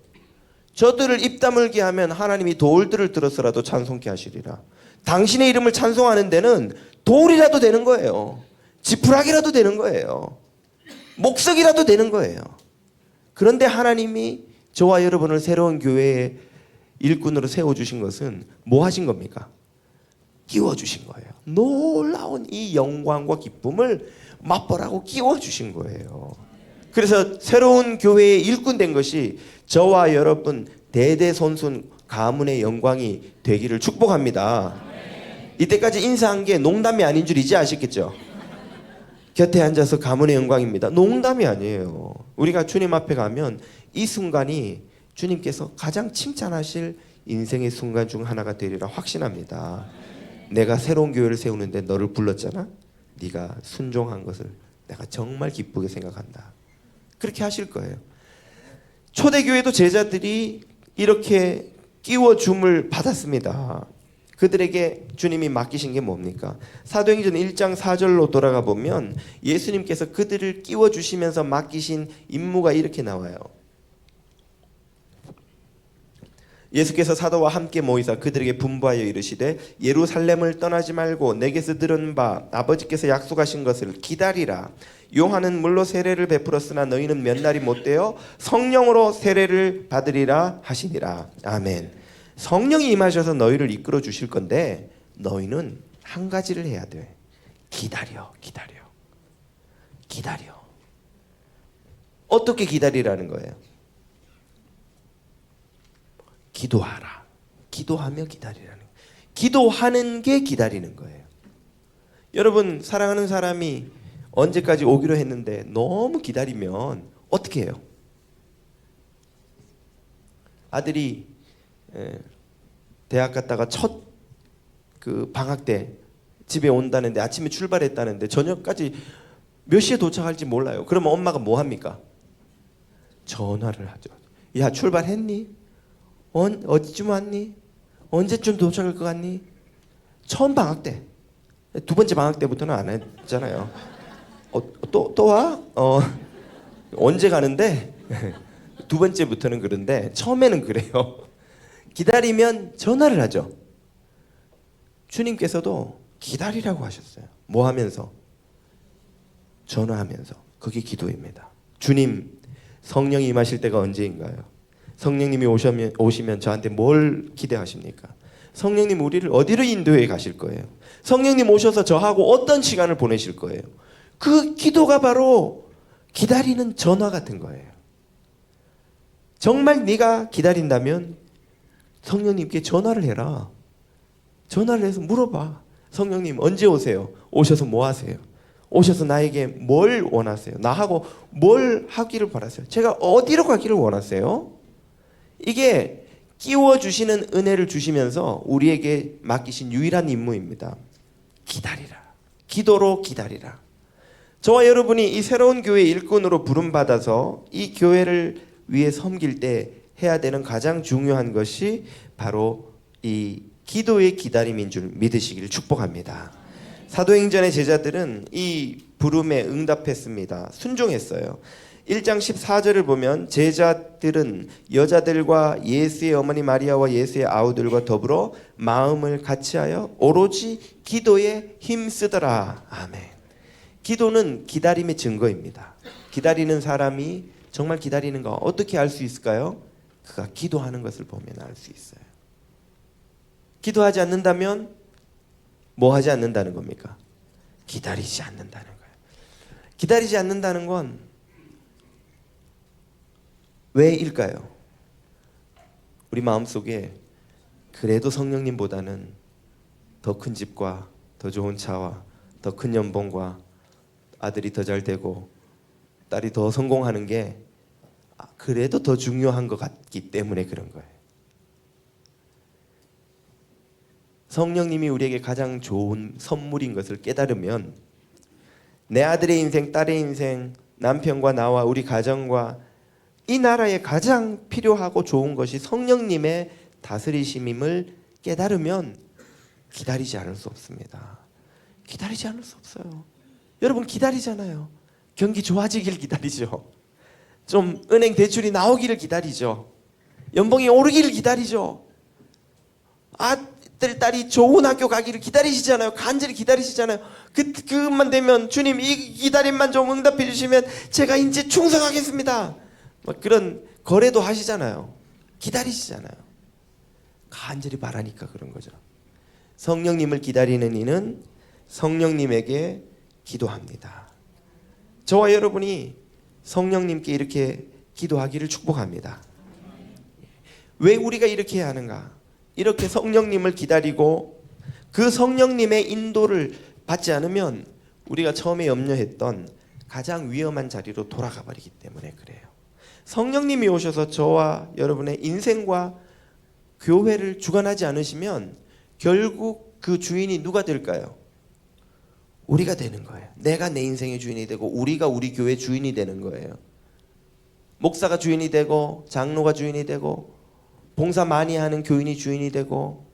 저들을 입 다물게 하면 하나님이 돌들을 들어서라도 찬송케 하시리라. 당신의 이름을 찬송하는 데는 돌이라도 되는 거예요. 지푸라기라도 되는 거예요. 목석이라도 되는 거예요. 그런데 하나님이 저와 여러분을 새로운 교회의 일꾼으로 세워주신 것은 뭐 하신 겁니까? 끼워주신 거예요. 놀라운 이 영광과 기쁨을 맛보라고 끼워주신 거예요. 그래서 새로운 교회의 일꾼 된 것이 저와 여러분 대대손손 가문의 영광이 되기를 축복합니다. 이때까지 인사한 게 농담이 아닌 줄 이제 아시겠죠? 곁에 앉아서 가문의 영광입니다. 농담이 아니에요. 우리가 주님 앞에 가면 이 순간이 주님께서 가장 칭찬하실 인생의 순간 중 하나가 되리라 확신합니다. 내가 새로운 교회를 세우는데 너를 불렀잖아. 네가 순종한 것을 내가 정말 기쁘게 생각한다. 그렇게 하실 거예요. 초대교회도 제자들이 이렇게 끼워줌을 받았습니다. 그들에게 주님이 맡기신 게 뭡니까? 사도행전 1장 4절로 돌아가 보면 예수님께서 그들을 끼워주시면서 맡기신 임무가 이렇게 나와요. 예수께서 사도와 함께 모이사 그들에게 분부하여 이르시되 예루살렘을 떠나지 말고 내게서 들은 바 아버지께서 약속하신 것을 기다리라. 요한은 물로 세례를 베풀었으나 너희는 몇 날이 못되어 성령으로 세례를 받으리라 하시니라. 아멘. 성령이 임하셔서 너희를 이끌어 주실 건데 너희는 한 가지를 해야 돼. 기다려. 어떻게 기다리라는 거예요? 기도하라. 기도하며 기다리라는 거예요. 기도하는 게 기다리는 거예요. 여러분 사랑하는 사람이 언제까지 오기로 했는데 너무 기다리면 어떻게 해요? 아들이 대학 갔다가 첫 그 방학 때 집에 온다는데 아침에 출발했다는데 저녁까지 몇 시에 도착할지 몰라요. 그러면 엄마가 뭐 합니까? 전화를 하죠. 야 출발했니? 어디쯤 왔니? 언제쯤 도착할 것 같니? 처음 방학 때, 두 번째 방학 때부터는 안 했잖아요. 또 와? 언제 가는데? 두 번째부터는 그런데 처음에는 그래요. 기다리면 전화를 하죠. 주님께서도 기다리라고 하셨어요. 뭐 하면서? 전화하면서. 그게 기도입니다. 주님, 성령이 임하실 때가 언제인가요? 성령님이 오시면 저한테 뭘 기대하십니까? 성령님 우리를 어디로 인도해 가실 거예요? 성령님 오셔서 저하고 어떤 시간을 보내실 거예요? 그 기도가 바로 기다리는 전화 같은 거예요. 정말 네가 기다린다면 성령님께 전화를 해라. 전화를 해서 물어봐. 성령님 언제 오세요? 오셔서 뭐 하세요? 오셔서 나에게 뭘 원하세요? 나하고 뭘 하기를 바라세요? 제가 어디로 가기를 원하세요? 이게 끼워주시는 은혜를 주시면서 우리에게 맡기신 유일한 임무입니다. 기다리라. 기도로 기다리라. 저와 여러분이 이 새로운 교회 일꾼으로 부름받아서 이 교회를 위해 섬길 때 해야 되는 가장 중요한 것이 바로 이 기도의 기다림인 줄 믿으시기를 축복합니다. 사도행전의 제자들은 이 부름에 응답했습니다. 순종했어요. 1장 14절을 보면 제자들은 여자들과 예수의 어머니 마리아와 예수의 아우들과 더불어 마음을 같이하여 오로지 기도에 힘쓰더라. 아멘. 기도는 기다림의 증거입니다. 기다리는 사람이 정말 기다리는가 어떻게 알 수 있을까요? 그가 기도하는 것을 보면 알 수 있어요. 기도하지 않는다면 뭐 하지 않는다는 겁니까? 기다리지 않는다는 거예요. 기다리지 않는다는 건 왜일까요? 우리 마음속에 그래도 성령님보다는 더 큰 집과 더 좋은 차와 더 큰 연봉과 아들이 더 잘 되고 딸이 더 성공하는 게 그래도 더 중요한 것 같기 때문에 그런 거예요. 성령님이 우리에게 가장 좋은 선물인 것을 깨달으면 내 아들의 인생, 딸의 인생, 남편과 나와 우리 가정과 이 나라에 가장 필요하고 좋은 것이 성령님의 다스리심임을 깨달으면 기다리지 않을 수 없습니다. 기다리지 않을 수 없어요. 여러분 기다리잖아요. 경기 좋아지길 기다리죠. 좀 은행 대출이 나오기를 기다리죠. 연봉이 오르기를 기다리죠. 아들, 딸이 좋은 학교 가기를 기다리시잖아요. 간절히 기다리시잖아요. 그것만 되면 주님 이 기다림만 좀 응답해 주시면 제가 이제 충성하겠습니다. 막 그런 거래도 하시잖아요. 기다리시잖아요. 간절히 바라니까 그런 거죠. 성령님을 기다리는 이는 성령님에게 기도합니다. 저와 여러분이 성령님께 이렇게 기도하기를 축복합니다. 왜 우리가 이렇게 해야 하는가? 이렇게 성령님을 기다리고 그 성령님의 인도를 받지 않으면 우리가 처음에 염려했던 가장 위험한 자리로 돌아가 버리기 때문에 그래요. 성령님이 오셔서 저와 여러분의 인생과 교회를 주관하지 않으시면 결국 그 주인이 누가 될까요? 우리가 되는 거예요. 내가 내 인생의 주인이 되고 우리가 우리 교회 주인이 되는 거예요. 목사가 주인이 되고 장로가 주인이 되고 봉사 많이 하는 교인이 주인이 되고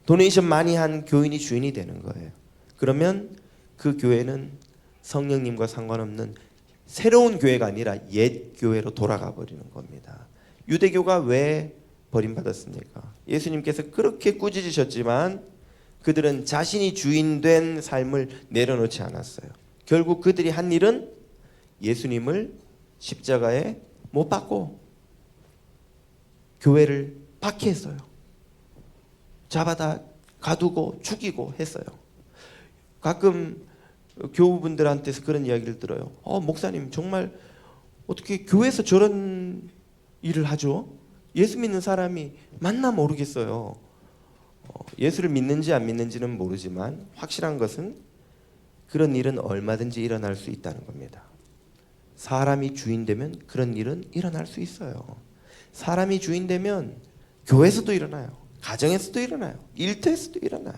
도네이션 많이 한 교인이 주인이 되는 거예요. 그러면 그 교회는 성령님과 상관없는 새로운 교회가 아니라 옛 교회로 돌아가 버리는 겁니다. 유대교가 왜 버림받았습니까? 예수님께서 그렇게 꾸짖으셨지만 그들은 자신이 주인된 삶을 내려놓지 않았어요. 결국 그들이 한 일은 예수님을 십자가에 못 박고 교회를 박해했어요. 잡아다 가두고 죽이고 했어요. 가끔 교우분들한테서 그런 이야기를 들어요. 목사님 정말 어떻게 교회에서 저런 일을 하죠? 예수 믿는 사람이 맞나 모르겠어요. 예수를 믿는지 안 믿는지는 모르지만 확실한 것은 그런 일은 얼마든지 일어날 수 있다는 겁니다. 사람이 주인 되면 그런 일은 일어날 수 있어요. 사람이 주인 되면 교회에서도 일어나요. 가정에서도 일어나요. 일터에서도 일어나요.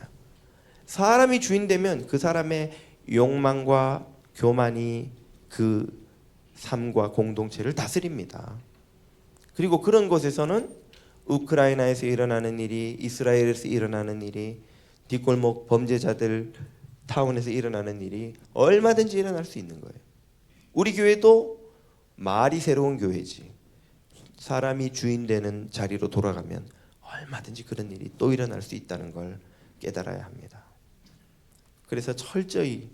사람이 주인 되면 그 사람의 욕망과 교만이 그 삶과 공동체를 다스립니다. 그리고 그런 곳에서는 우크라이나에서 일어나는 일이, 이스라엘에서 일어나는 일이, 뒷골목 범죄자들 타운에서 일어나는 일이 얼마든지 일어날 수 있는 거예요. 우리 교회도 말이 새로운 교회지. 사람이 주인 되는 자리로 돌아가면 얼마든지 그런 일이 또 일어날 수 있다는 걸 깨달아야 합니다. 그래서 철저히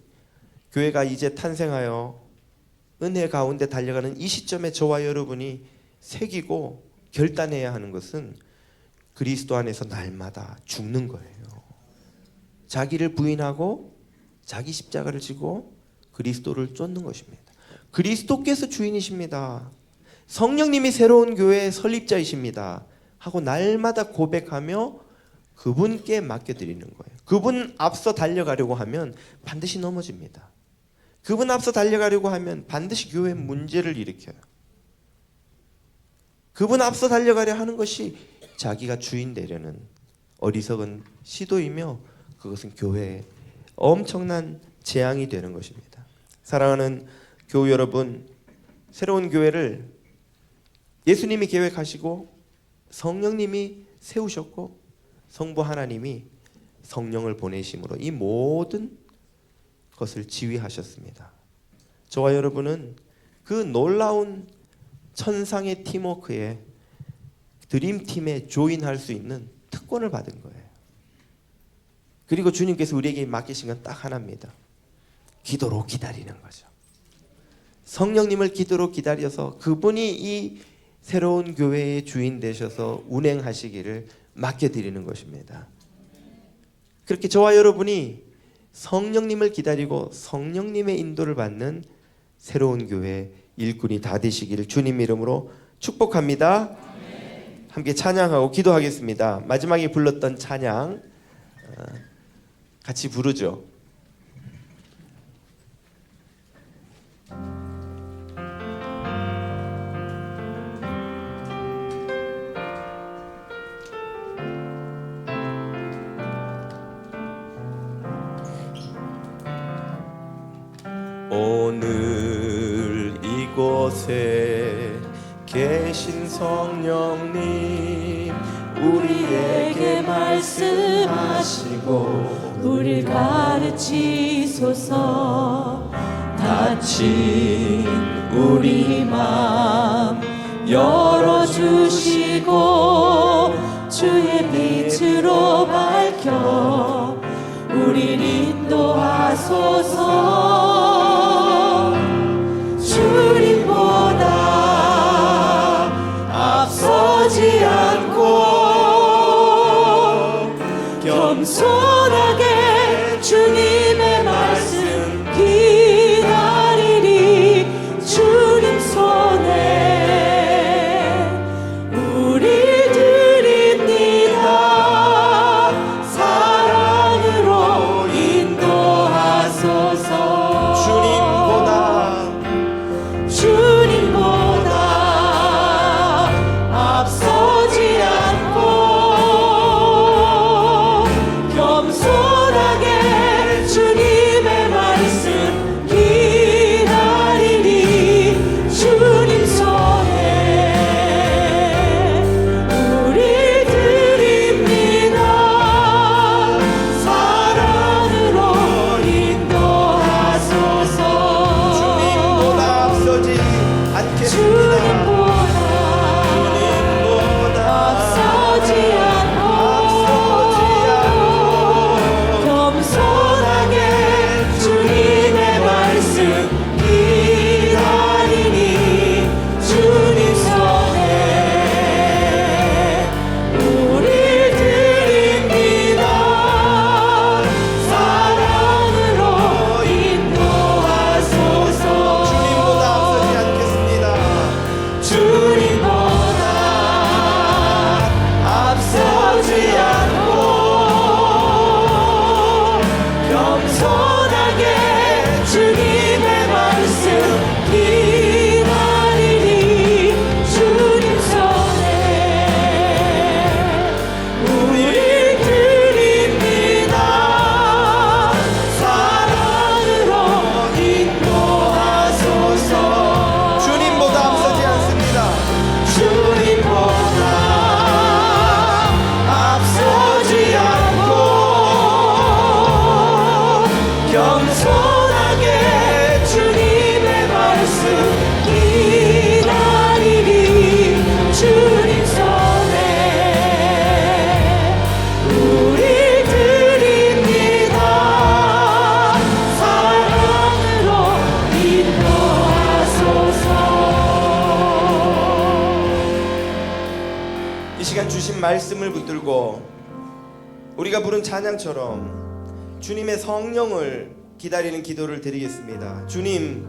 교회가 이제 탄생하여 은혜 가운데 달려가는 이 시점에 저와 여러분이 새기고 결단해야 하는 것은 그리스도 안에서 날마다 죽는 거예요. 자기를 부인하고 자기 십자가를 지고 그리스도를 쫓는 것입니다. 그리스도께서 주인이십니다. 성령님이 새로운 교회의 설립자이십니다. 하고 날마다 고백하며 그분께 맡겨드리는 거예요. 그분 앞서 달려가려고 하면 반드시 넘어집니다. 그분 앞서 달려가려고 하면 반드시 교회 문제를 일으켜요. 그분 앞서 달려가려 하는 것이 자기가 주인 되려는 어리석은 시도이며 그것은 교회에 엄청난 재앙이 되는 것입니다. 사랑하는 교우 여러분, 새로운 교회를 예수님이 계획하시고 성령님이 세우셨고 성부 하나님이 성령을 보내심으로 이 모든 것을 지휘하셨습니다. 저와 여러분은 그 놀라운 천상의 팀워크에 드림팀에 조인할 수 있는 특권을 받은 거예요. 그리고 주님께서 우리에게 맡기신 건 딱 하나입니다. 기도로 기다리는 거죠. 성령님을 기도로 기다려서 그분이 이 새로운 교회의 주인 되셔서 운행하시기를 맡겨드리는 것입니다. 그렇게 저와 여러분이 성령님을 기다리고 성령님의 인도를 받는 새로운 교회 일꾼이 다 되시기를 주님 이름으로 축복합니다. 함께 찬양하고 기도하겠습니다. 마지막에 불렀던 찬양 같이 부르죠. 오늘 이곳에 계신 성령님 우리에게 말씀하시고
우리를 가르치소서.
닫힌 우리
마음 열어주시고 주의 빛으로 밝혀 우리를 인도하소서. 주님보다 앞서지 않고 겸손하게 주님의 말씀 기다리리. 주님 손에 우리 드립니다. 사랑으로 인도하소서. 주님보다 앞서지 않고 겸손하게
겸손하게 주님의 말씀 기다리니 주님 손에 우리 드립니다. 사랑으로 인도하소서. 이 시간 주신 말씀을 붙들고 우리가 부른 찬양처럼 주님의 성령을 기다리는 기도를 드리겠습니다. 주님,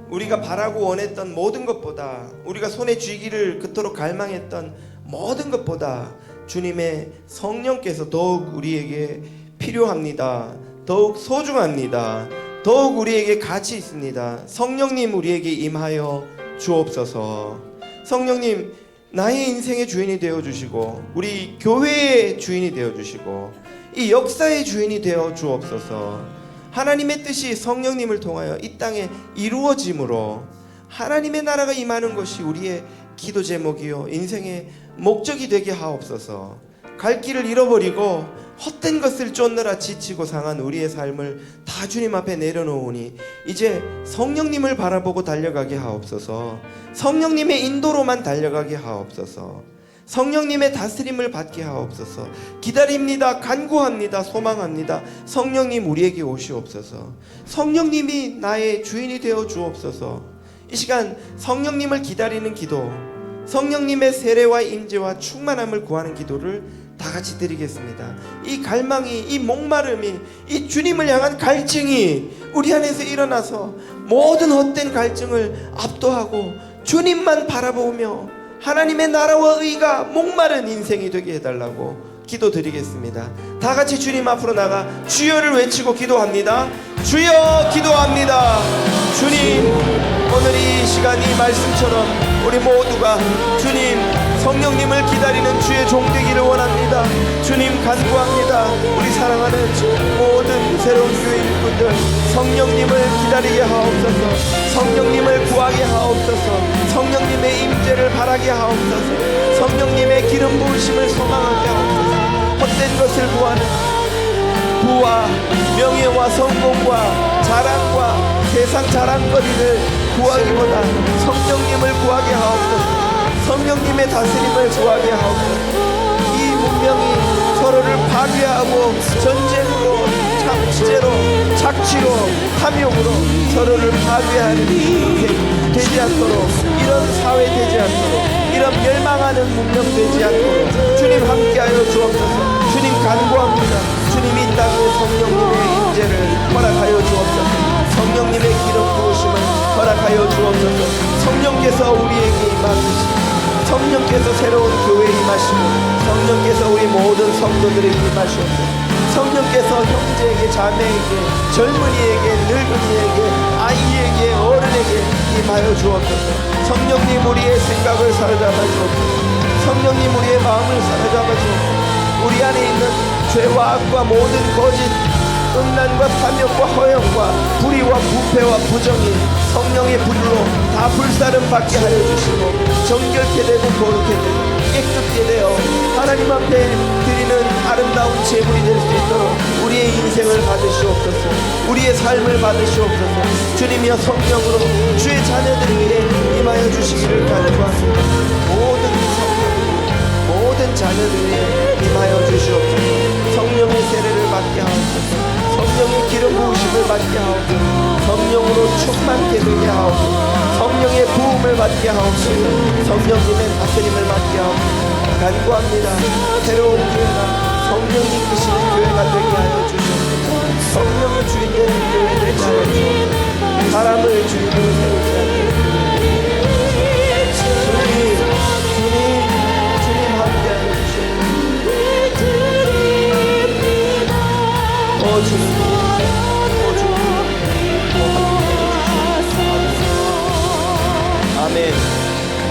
우리가 바라고 원했던 모든 것보다, 우리가 손에 쥐기를 그토록 갈망했던 모든 것보다 주님의 성령께서 더욱 우리에게 필요합니다. 더욱 소중합니다. 더욱 우리에게 가치 있습니다. 성령님, 우리에게 임하여 주옵소서. 성령님, 나의 인생의 주인이 되어주시고 우리 교회의 주인이 되어주시고 이 역사의 주인이 되어 주옵소서. 하나님의 뜻이 성령님을 통하여 이 땅에 이루어짐으로 하나님의 나라가 임하는 것이 우리의 기도 제목이요 인생의 목적이 되게 하옵소서. 갈 길을 잃어버리고 헛된 것을 쫓느라 지치고 상한 우리의 삶을 다 주님 앞에 내려놓으니 이제 성령님을 바라보고 달려가게 하옵소서. 성령님의 인도로만 달려가게 하옵소서. 성령님의 다스림을 받게 하옵소서. 기다립니다. 간구합니다. 소망합니다. 성령님, 우리에게 오시옵소서. 성령님이 나의 주인이 되어 주옵소서. 이 시간 성령님을 기다리는 기도, 성령님의 세례와 임재와 충만함을 구하는 기도를 다 같이 드리겠습니다. 이 갈망이, 이 목마름이, 이 주님을 향한 갈증이 우리 안에서 일어나서 모든 헛된 갈증을 압도하고 주님만 바라보며 하나님의 나라와 의가 목마른 인생이 되게 해달라고 기도드리겠습니다. 다 같이 주님 앞으로 나가 주여를 외치고 기도합니다. 주여 기도합니다. 주님, 오늘 이 시간 이 말씀처럼 우리 모두가 주님 성령님을 기다리는 주의 종 되기를 원합니다. 주님 간구합니다. 우리 사랑하는 모든 새로운 교회 일꾼들 성령님을 기다리게 하옵소서. 성령님을 구하게 하옵소서. 성령님의 임재를 바라게 하옵소서. 성령님의 기름 부으심을 소망하게 하옵소서. 헛된 것을 구하는 부와 명예와 성공과 자랑과 세상 자랑거리를 구하기보다 성령님을 구하게 하옵소서. 성령님의 다스림을 구하게 하옵소서. 이 문명이 서로를 파괴하고 전쟁으로, 착취로, 탐욕으로 서로를 파괴하는 인생 되지 않도록, 이런 사회 되지 않도록, 이런 멸망하는 문명 되지 않도록 주님 함께하여 주옵소서. 주님 간구합니다. 주님 이 땅에 성령님의 임재를 허락하여 주옵소서. 성령님의 기름 부으심을 허락하여 주옵소서. 성령께서 우리에게 임하시고 성령께서 새로운 교회에 임하시고 성령께서 우리 모든 성도들에게 임하시옵소서. 성령께서 형제에게, 자매에게, 젊은이에게, 늙은이에게, 아이에게, 어른에게 임하여 주옵소서. 성령님, 우리의 생각을 사로잡아 주옵소서. 성령님, 우리의 마음을 사로잡아 주옵소서. 우리 안에 있는 죄와 악과 모든 거짓, 음란과 탐욕과 허영과 불의와 부패와 부정이 성령의 불로 다 불사름 받게 하여 주시고 정결케 되고 거룩게 되고 깨끗게 되어 하나님 앞에 드리는 아름다운 제물이 될 수 있도록 우리의 인생을 받으시옵소서. 우리의 삶을 받으시옵소서. 주님이여 성령으로 주의 자녀들에게 임하여 주시기를 간구합니다. 모든 성령, 모든 자녀들에게 임하여 주시옵소서. 성령의 세례를 받게 하옵소서. 성령의 기름 부으심을 받게 하옵소서. 성령으로 충만케 되게 하옵소서. 성령의 부음을 받게 하옵소서. 성령님의 다스림을 받게 하옵소서. 간구합니다. 새로운 교회가 성령이 이끄시는 교회가 되게 하여 주시옵소서. 성령의 주인 되는 교회 되게 하여 주옵소서. 사람을 주인으로 세우지 않게 주님 함께 하여 주시옵소서. 주님, 아멘.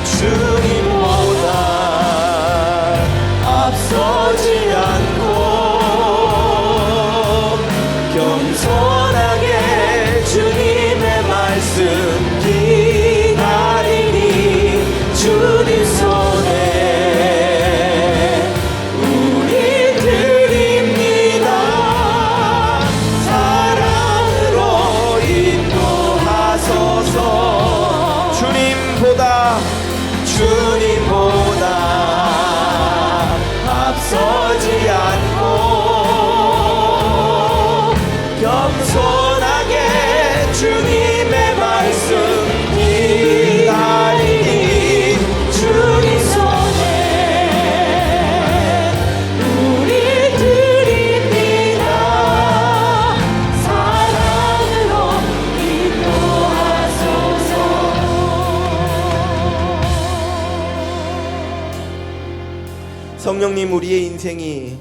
주님보다 앞서지 않고 겸손하게 성령님, 우리의 인생이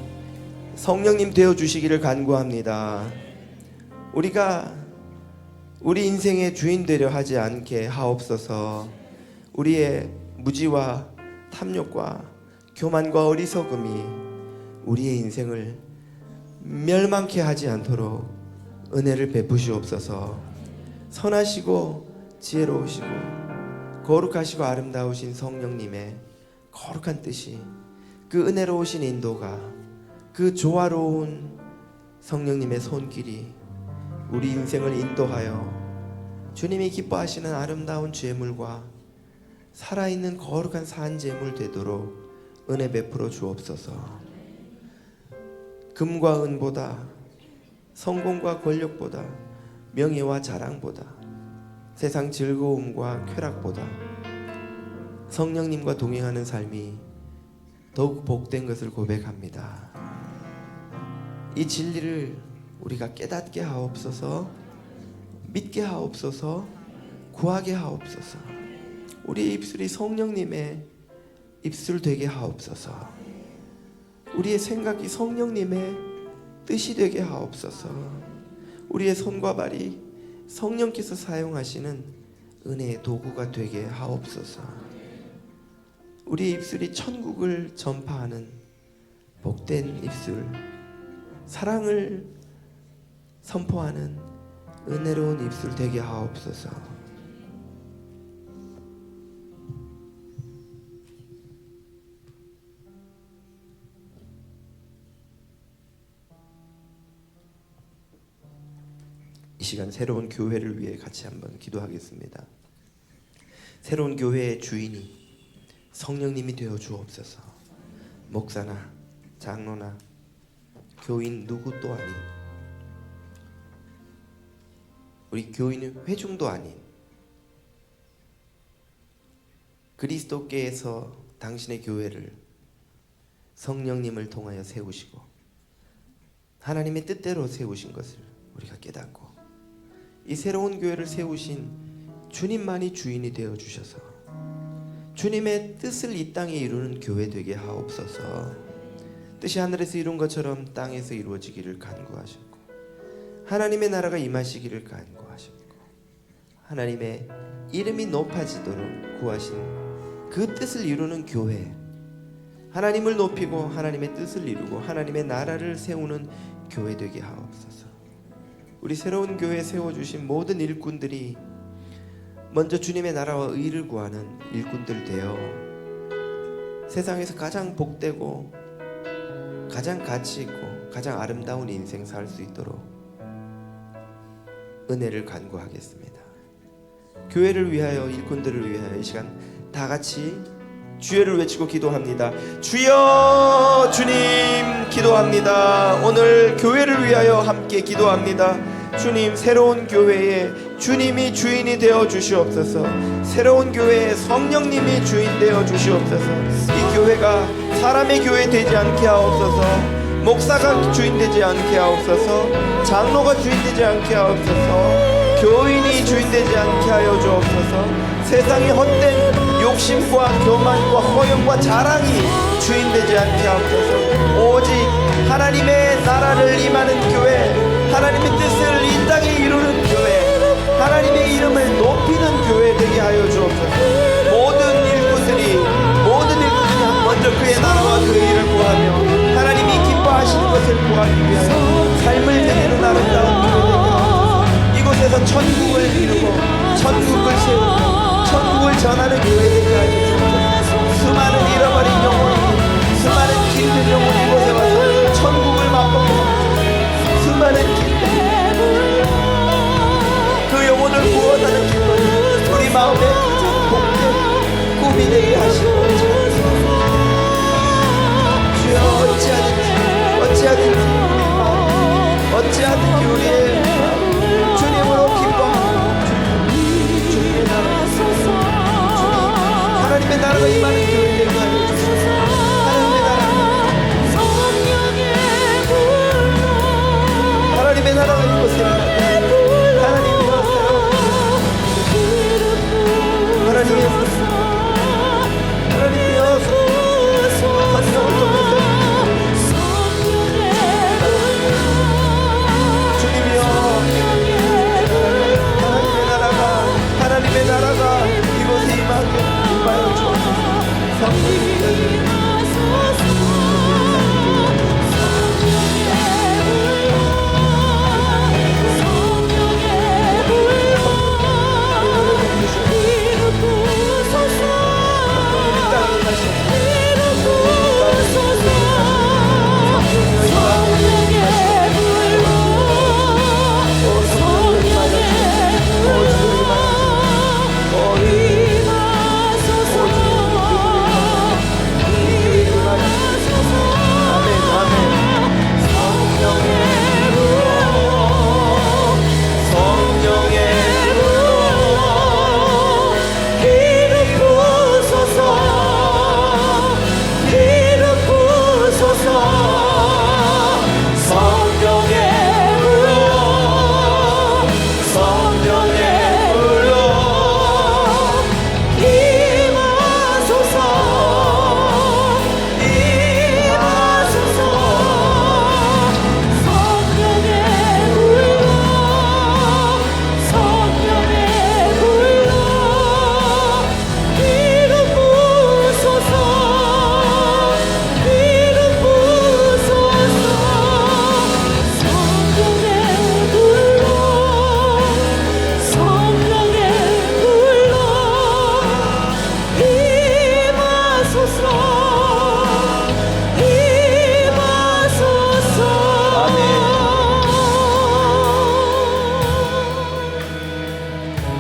성령님 되어 주시기를 간구합니다. 우리가 우리 인생의 주인 되려 하지 않게 하옵소서. 우리의 무지와 탐욕과 교만과 어리석음이 우리의 인생을 멸망케 하지 않도록 은혜를 베푸시옵소서. 선하시고 지혜로우시고 거룩하시고 아름다우신 성령님의 거룩한 뜻이, 그 은혜로우신 인도가, 그 조화로운 성령님의 손길이 우리 인생을 인도하여 주님이 기뻐하시는 아름다운 제물과 살아있는 거룩한 산제물 되도록 은혜 베풀어 주옵소서. 금과 은보다, 성공과 권력보다, 명예와 자랑보다, 세상 즐거움과 쾌락보다 성령님과 동행하는 삶이 더욱 복된 것을 고백합니다. 이 진리를 우리가 깨닫게 하옵소서. 믿게 하옵소서. 구하게 하옵소서. 우리의 입술이 성령님의 입술 되게 하옵소서. 우리의 생각이 성령님의 뜻이 되게 하옵소서. 우리의 손과 발이 성령께서 사용하시는 은혜의 도구가 되게 하옵소서. 우리의 입술이 천국을 전파하는 복된 입술, 사랑을 선포하는 은혜로운 입술 되게 하옵소서. 이 시간 새로운 교회를 위해 같이 한번 기도하겠습니다. 새로운 교회의 주인이 성령님이 되어 주옵소서. 목사나 장로나 교인 누구 또 아닌, 우리 교인은 회중도 아닌 그리스도께서 당신의 교회를 성령님을 통하여 세우시고 하나님의 뜻대로 세우신 것을 우리가 깨닫고, 이 새로운 교회를 세우신 주님만이 주인이 되어 주셔서 주님의 뜻을 이 땅에 이루는 교회 되게 하옵소서. 뜻이 하늘에서 이룬 것처럼 땅에서 이루어지기를 간구하셨고, 하나님의 나라가 임하시기를 간구하셨고, 하나님의 이름이 높아지도록 구하신 그 뜻을 이루는 교회, 하나님을 높이고 하나님의 뜻을 이루고 하나님의 나라를 세우는 교회 되게 하옵소서. 우리 새로운 교회 세워주신 모든 일꾼들이 먼저 주님의 나라와 의를 구하는 일꾼들 되어 세상에서 가장 복되고 가장 가치 있고 가장 아름다운 인생 살 수 있도록 은혜를 간구하겠습니다. 교회를 위하여, 일꾼들을 위하여 이 시간 다 같이 주여를 외치고 기도합니다. 주여, 주님 기도합니다. 오늘 교회를 위하여 함께 기도합니다. 주님, 새로운 교회에 주님이 주인이 되어 주시옵소서. 새로운 교회에 성령님이 주인 되어 주시옵소서. 이 교회가 사람의 교회 되지 않게 하옵소서. 목사가 주인 되지 않게 하옵소서. 장로가 주인 되지 않게 하옵소서. 교인이 주인 되지 않게 하여 주옵소서. 세상의 헛된 욕심과 교만과 허영과 자랑이 주인 되지 않게 하옵소서. 오직 하나님의 나라를 임하는 교회, 하나님의 뜻을 이 땅에 이루는 교회, 하나님의 이름을 높이는 교회 되게 하여 주옵소서. 모든 일꾼들이 먼저 그의 나라와 그 일을 구하며 하나님이 기뻐하시는 것을 구하기 위하여 삶을 드리는 아름다운 교회 되게 하옵소서. 이곳에서 천국을 이루고 천국을 세우고 천국을 전하는 교회 되게 하여 주옵소서. 수많은 잃어버린 영혼이, 수많은 길든 영혼이 이곳에 와서 천국을 맛보고 수많은 그 영혼을 구원하는 기쁨이 우리 마음에 가장 복된 꿈이 되게 하시고, 주여 어찌하든지 우리 마음, 어찌하든지 우리의 마음 주님으로 기뻐하고 주님의 나라, 하나님의 나라가 임하는 교회 되게 하여 주소서. 하나님의 나라가 이곳에 임하게 하나님이 오세요. 하나님이 오세요. 하나님이 오세요. 성령을 통해서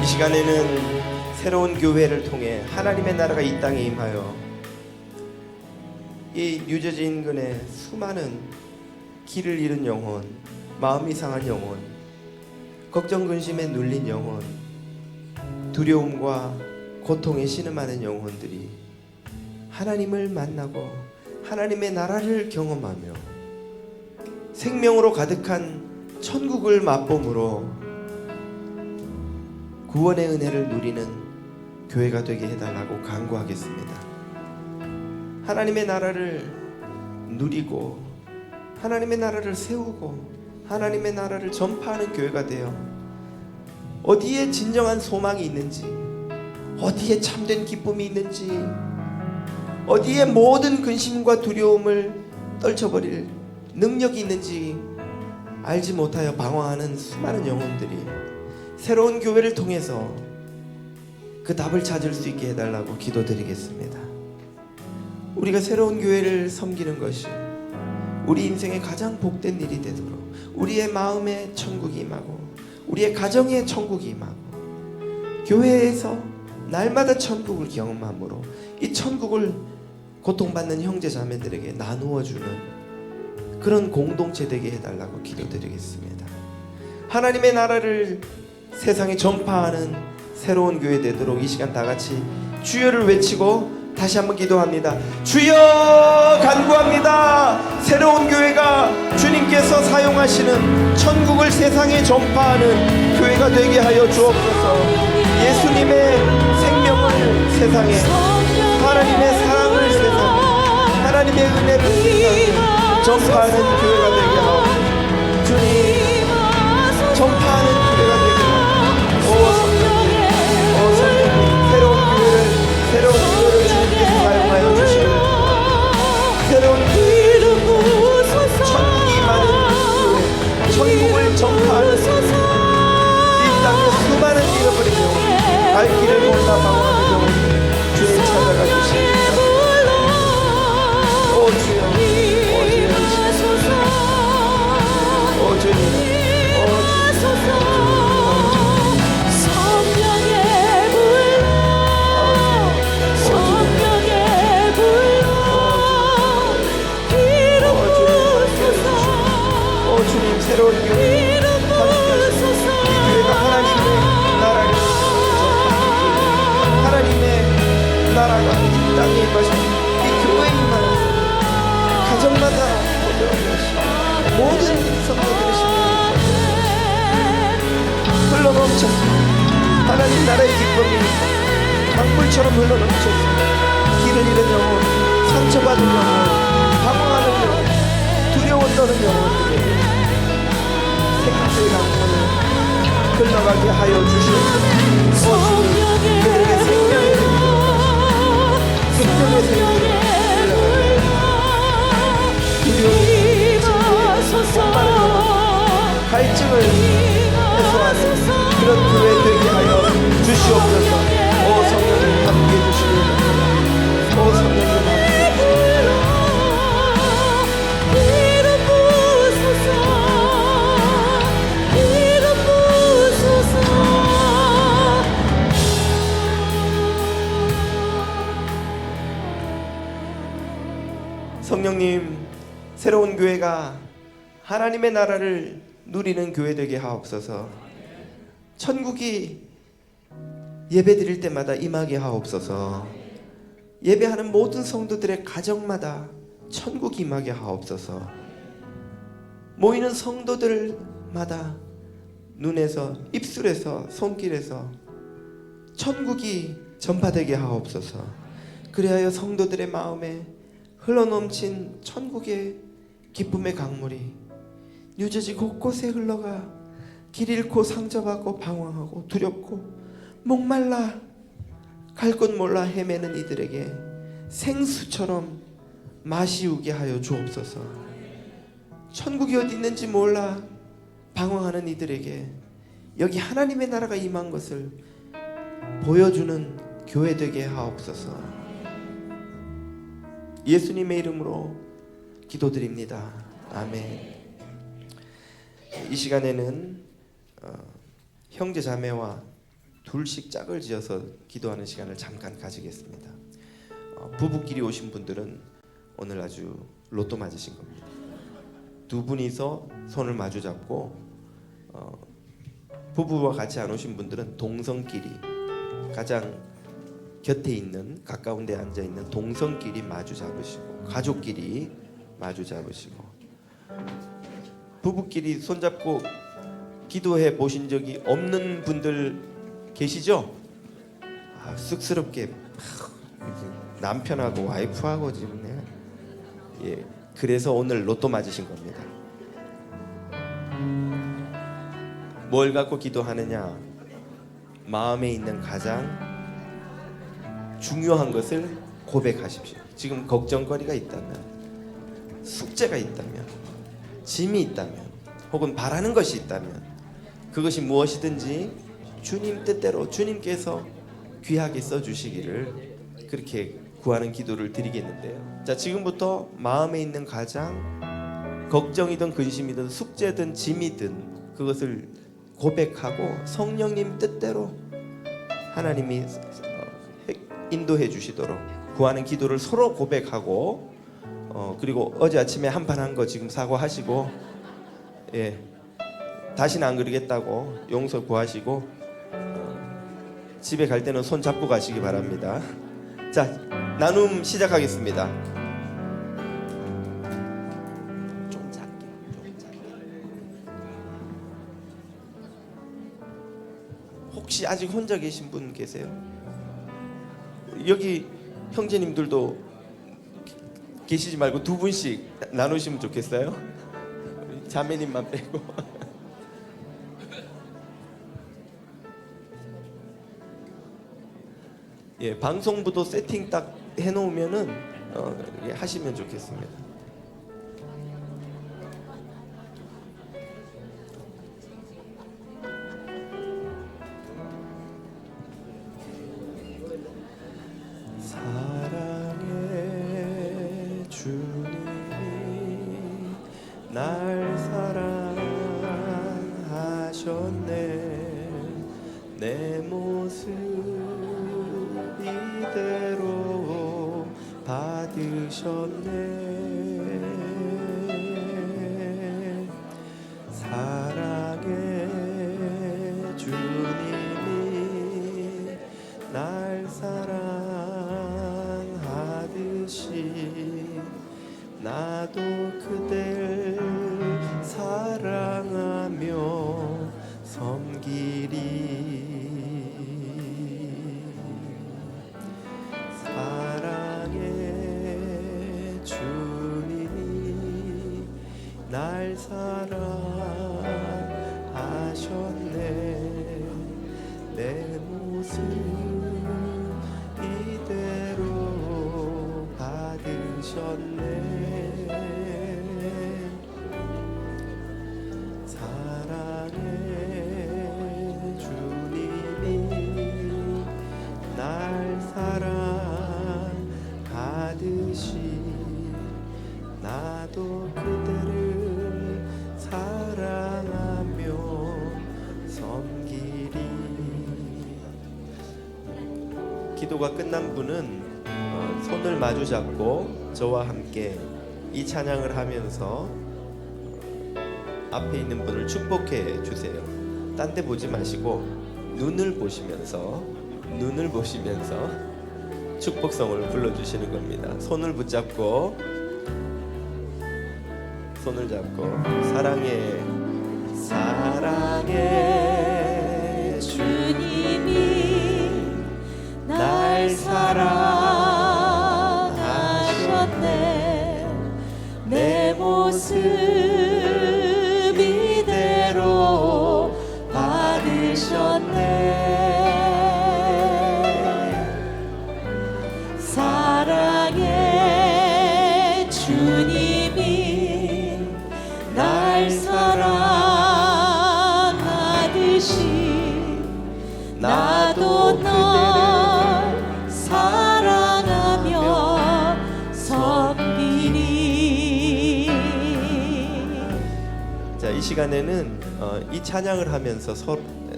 이 시간에는 새로운 교회를 통해 하나님의 나라가 이 땅에 임하여 이 뉴저지 인근의 수많은 길을 잃은 영혼, 마음이 상한 영혼, 걱정 근심에 눌린 영혼, 두려움과 고통에 신음하는 영혼들이 하나님을 만나고 하나님의 나라를 경험하며 생명으로 가득한 천국을 맛봄으로 구원의 은혜를 누리는 교회가 되게 해달라고 간구하겠습니다. 하나님의 나라를 누리고 하나님의 나라를 세우고 하나님의 나라를 전파하는 교회가 되어 어디에 진정한 소망이 있는지, 어디에 참된 기쁨이 있는지, 어디에 모든 근심과 두려움을 떨쳐버릴 능력이 있는지 알지 못하여 방황하는 수많은 영혼들이 새로운 교회를 통해서 그 답을 찾을 수 있게 해달라고 기도드리겠습니다. 우리가 새로운 교회를 섬기는 것이 우리 인생의 가장 복된 일이 되도록 우리의 마음에 천국이 임하고 우리의 가정에 천국이 임하고 교회에서 날마다 천국을 경험함으로 이 천국을 고통받는 형제 자매들에게 나누어주는 그런 공동체 되게 해달라고 기도드리겠습니다. 하나님의 나라를 세상에 전파하는 새로운 교회 되도록 이 시간 다 같이 주여를 외치고 다시 한번 기도합니다. 주여 간구합니다. 새로운 교회가 주님께서 사용하시는 천국을 세상에 전파하는 교회가 되게 하여 주옵소서. 예수님의 생명을 세상에, 하나님의 사랑을 세상에, 하나님의 은혜를 세상에 전파하는 교회가 되게 하옵소서. 주님 전파하는 교회가 되게 하옵소서. 오 성령님, 새로운 교회를 주님께서 사용하여 주시는 새로운 천국이 많은 교회, 천국을 전파하는 교회, 이 땅에 수많은 잃어버린 영혼, 갈 길을 몰라 방황하는 영혼 주님 찾아가 주시옵소서. 오 주여, 오 주여, 오 주님, 오 주님. 주님 새로운 교회 함께하소서. 이 교회가 하나님의 나라를 전파하는 하나님의 나라가 이 땅에 임하시는 이 교회에 임하는 가정마다 모든 성도들의 심령이 흘러넘쳤습니다. 하나님 나라의 기쁨이 강물처럼 흘러넘쳤습니다. 길을 잃은 영혼, 상처받은 영혼, 방황하는 영혼, 두려워 떠는 영혼들에게 생명의 강물을 흘러가게 하여 주시옵소서. 오 주님, 그들에게 생명의 생명을 두려움, 갈증을 해소하는 그런 교회 되게 하여 주시옵소서. 오 성령님 함께해 주시옵소서. 오 성령님 함께해 성령님, 새로운 교회가 하나님의 나라를 누리는 교회 되게 하옵소서. 천국이 예배드릴 때마다 임하게 하옵소서. 예배하는 모든 성도들의 가정마다 천국이 임하게 하옵소서. 모이는 성도들마다 눈에서, 입술에서, 손길에서 천국이 전파되게 하옵소서. 그리하여 성도들의 마음에 흘러넘친 천국의 기쁨의 강물이 뉴저지 곳곳에 흘러가 길 잃고 상처받고 방황하고 두렵고 목말라 갈 곳 몰라 헤매는 이들에게 생수처럼 마시우게 하여 주옵소서. 천국이 어디 있는지 몰라 방황하는 이들에게 여기 하나님의 나라가 임한 것을 보여주는 교회 되게 하옵소서. 예수님의 이름으로 기도드립니다. 아멘. 이 시간에는 형제 자매와 둘씩 짝을 지어서 기도하는 시간을 잠깐 가지겠습니다. 부부끼리 오신 분들은 오늘 아주 로또 맞으신 겁니다. 두 분이서 손을 마주 잡고, 부부와 같이 안 오신 분들은 동성끼리, 가장 곁에 있는 가까운 데 앉아 있는 동성끼리 마주 잡으시고, 가족끼리 마주 잡으시고, 부부끼리 손잡고 기도해 보신 적이 없는 분들 계시죠? 쑥스럽게 남편하고 와이프하고 지금 그래서 오늘 로또 맞으신 겁니다. 뭘 갖고 기도하느냐? 마음에 있는 가장 중요한 것을 고백하십시오. 지금 걱정거리가 있다면, 숙제가 있다면, 짐이 있다면, 혹은 바라는 것이 있다면, 그것이 무엇이든지 주님 뜻대로 주님께서 귀하게 써주시기를 그렇게 구하는 기도를 드리겠는데요. 자, 지금부터 마음에 있는 가장 걱정이든 근심이든 숙제든 짐이든 그것을 고백하고 성령님 뜻대로 하나님이 인도해 주시도록 구하는 기도를 서로 고백하고, 그리고 어제 아침에 한판 한 거 지금 사과하시고, 다시는 안 그러겠다고 용서 구하시고, 집에 갈 때는 손 잡고 가시기 바랍니다. 자, 나눔 시작하겠습니다. 좀 작게. 혹시 아직 혼자 계신 분 계세요? 여기 형제님들도 계시지 말고 두 분씩 나누시면 좋겠어요? 자매님만 빼고. 방송부도 세팅 딱 해놓으면은 하시면 좋겠습니다. 사랑의 주님이 날 사랑하셨네. 내 모습 이대로 받으셨네. 사랑의 주님이 날 사랑하듯이 나도 그댈 사랑하며 섬기리. 날 사랑하셨네. 내 모습 이대로 받으셨네. 사랑의 주님이 날 사랑하듯이 나도 그대를 사랑하며 섬기리. 기도가 끝난 분은 손을 마주 잡고 저와 함께 이 찬양을 하면서 앞에 있는 분을 축복해 주세요. 딴 데 보지 마시고 눈을 보시면서 축복성을 불러주시는 겁니다. 손을 붙잡고, 손을 잡고, 사랑해
주님이 날 사랑하셨네. 내 모습 이대로 받으셨네. 사랑해 주님이 날 사랑하듯이 나도 널 사랑하며 섬기리.
자, 이 시간에는 이 찬양을 하면서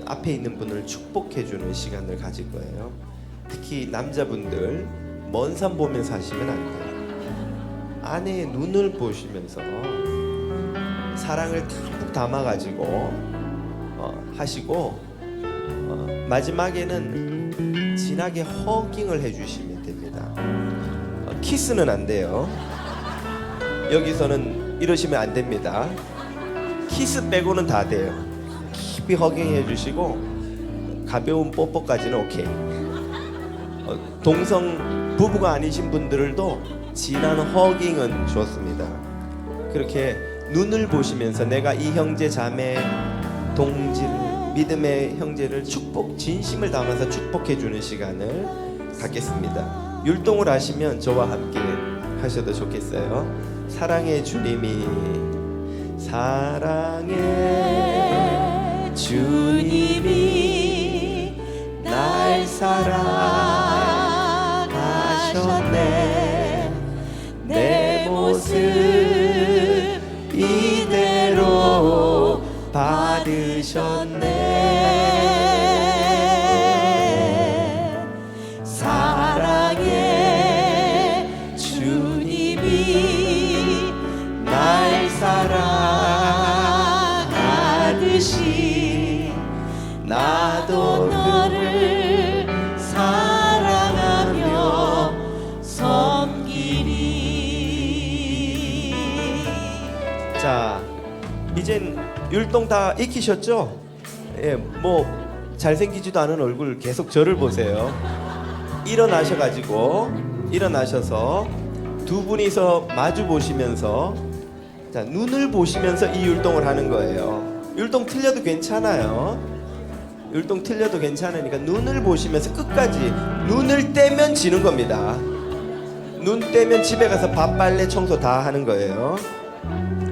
앞에 있는 분을 축복해 주는 시간을 가질 거예요. 특히 남자분들 먼 산 보면서 하시면 안 돼요. 아내의 눈을 보시면서 사랑을 듬뿍 담아 가지고 하시고 마지막에는 진하게 허깅을 해주시면 됩니다. 키스는 안 돼요. 여기서는 이러시면 안 됩니다. 키스 빼고는 다 돼요. 깊이 허깅해 주시고 가벼운 뽀뽀까지는 오케이. 동성 부부가 아니신 분들도 진한 허깅은 좋습니다. 그렇게 눈을 보시면서 내가 이 형제 자매 동지를 믿음의 형제를 진심을 담아서 축복해 주는 시간을 갖겠습니다. 율동을 하시면 저와 함께 하셔도 좋겠어요. 사랑의 주님이 날 사랑하셨네. 내 모습 이대로 받으셨네. 사랑의 주님이 날 사랑하듯이 나도 너를 사랑하며 섬기리. 자, 이젠 율동 다 익히셨죠? 예, 뭐 잘생기지도 않은 얼굴 계속 저를 보세요. 일어나셔서 두 분이서 마주 보시면서 자, 눈을 보시면서 이 율동을 하는 거예요. 율동 틀려도 괜찮아요. 율동 틀려도 괜찮으니까 눈을 보시면서 끝까지. 눈을 떼면 지는 겁니다. 눈 떼면 집에 가서 밥, 빨래, 청소 다 하는 거예요.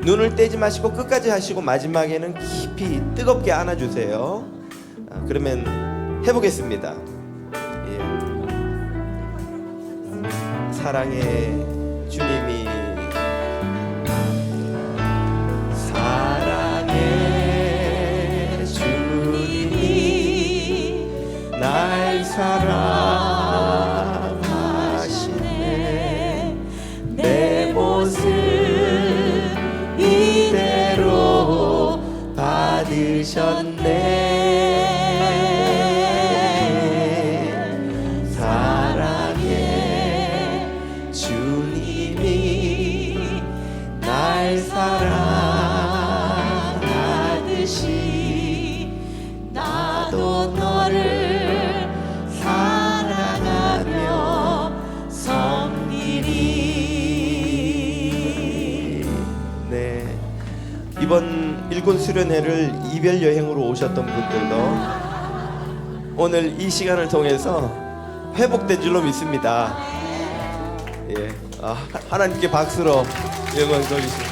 눈을 떼지 마시고 끝까지 하시고 마지막에는 깊이 뜨겁게 안아주세요. 그러면 해보겠습니다. 예. 사랑의 주님이 날 사랑하시네. 내 모습 이대로 받으셨네. 사랑의 주님이 날 사랑하듯이 나도 너를 이번 일본 수련회를 이별 여행으로 오셨던 분들도 오늘 이 시간을 통해서 회복된 줄로 믿습니다. 예, 하나님께 박수로 영광 돌리십시오.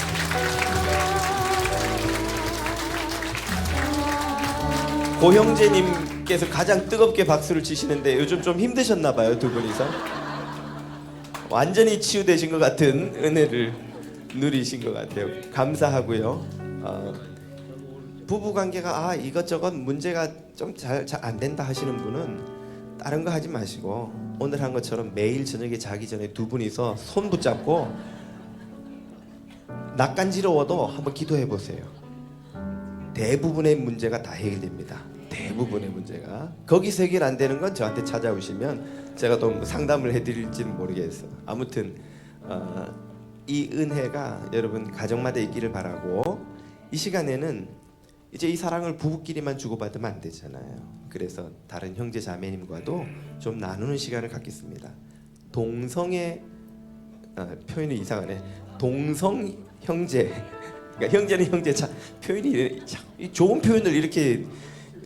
고형제님께서 가장 뜨겁게 박수를 치시는데 요즘 좀 힘드셨나 봐요, 두 분이서. 완전히 치유되신 것 같은 은혜를 누리신 것 같아요. 감사하고요. 부부 관계가 이것저것 문제가 좀 잘 안 된다 하시는 분은 다른 거 하지 마시고 오늘 한 것처럼 매일 저녁에 자기 전에 두 분이서 손 붙잡고 낯간지러워도 한번 기도해 보세요. 대부분의 문제가 다 해결됩니다. 대부분의 문제가. 거기서 해결 안 되는 건 저한테 찾아오시면 제가 또 상담을 해드릴지는 모르겠어요. 아무튼 이 은혜가 여러분 가정마다 있기를 바라고, 이 시간에는 이제 이 사랑을 부부끼리만 주고받으면 안 되잖아요. 그래서 다른 형제 자매님과도 좀 나누는 시간을 갖겠습니다. 동성의 표현이 이상하네. 동성 형제. 그러니까 형제는 형제 표현이 좋은 표현을 이렇게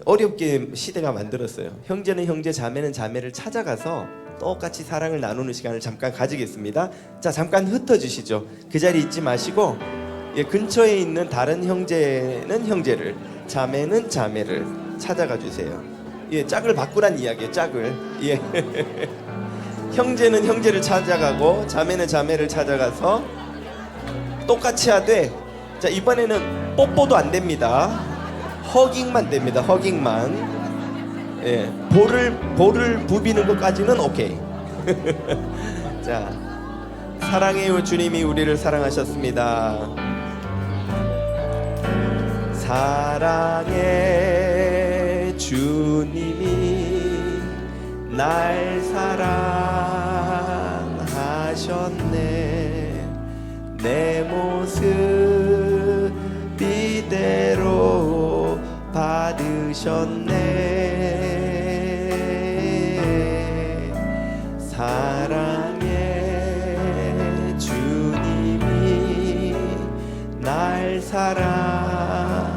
어렵게 시대가 만들었어요. 형제는 형제, 자매는 자매를 찾아가서 똑같이 사랑을 나누는 시간을 잠깐 가지겠습니다. 자, 잠깐 흩어지시죠. 그 자리에 있지 마시고 근처에 있는 다른 형제는 형제를, 자매는 자매를 찾아가 주세요. 짝을 바꾸란 이야기예요. 짝을. 형제는 형제를 찾아가고 자매는 자매를 찾아가서 똑같이 하되, 자, 이번에는 뽀뽀도 안 됩니다. 허깅만 됩니다. 허깅만. 예, 볼을 부비는 것까지는 오케이. 자, 사랑해요 주님이 우리를 사랑하셨습니다. 사랑해 주님이 날 사랑하셨네. 내 모습 이대로 받으셨네. 사랑해 주님이 날 사랑하듯이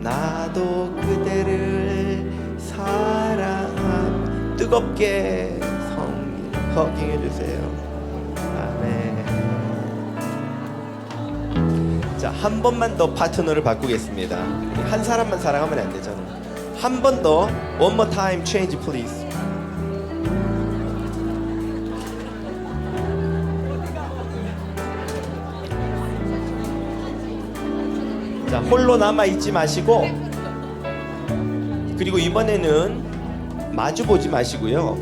나도 그대를 사랑함. 뜨겁게 허깅해 주세요. 아멘. 자, 한 번만 더 파트너를 바꾸겠습니다. 한 사람만 사랑하면 안 되잖아요. 한 번 더. One more time, change please. 자, 홀로 남아 있지 마시고, 그리고 이번에는 마주 보지 마시고요.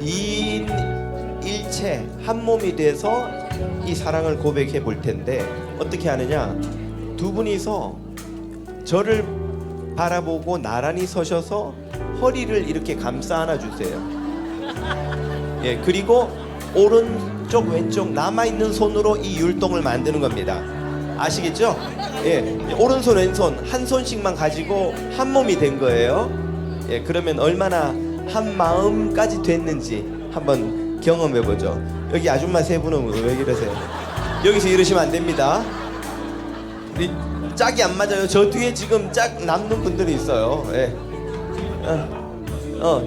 2인 1체 한 몸이 돼서 이 사랑을 고백해 볼 텐데, 어떻게 하느냐? 두 분이서 저를 바라보고 나란히 서셔서 허리를 이렇게 감싸 안아 주세요. 예, 그리고 오른쪽 왼쪽 남아 있는 손으로 이 율동을 만드는 겁니다. 아시겠죠? 예, 오른손 왼손 한 손씩만 가지고 한 몸이 된 거예요. 예, 그러면 얼마나 한 마음까지 됐는지 한번 경험해 보죠. 여기 아줌마 세 분은 왜 이러세요? 여기서 이러시면 안 됩니다. 우리 짝이 안 맞아요. 저 뒤에 지금 짝 남는 분들이 있어요. 예.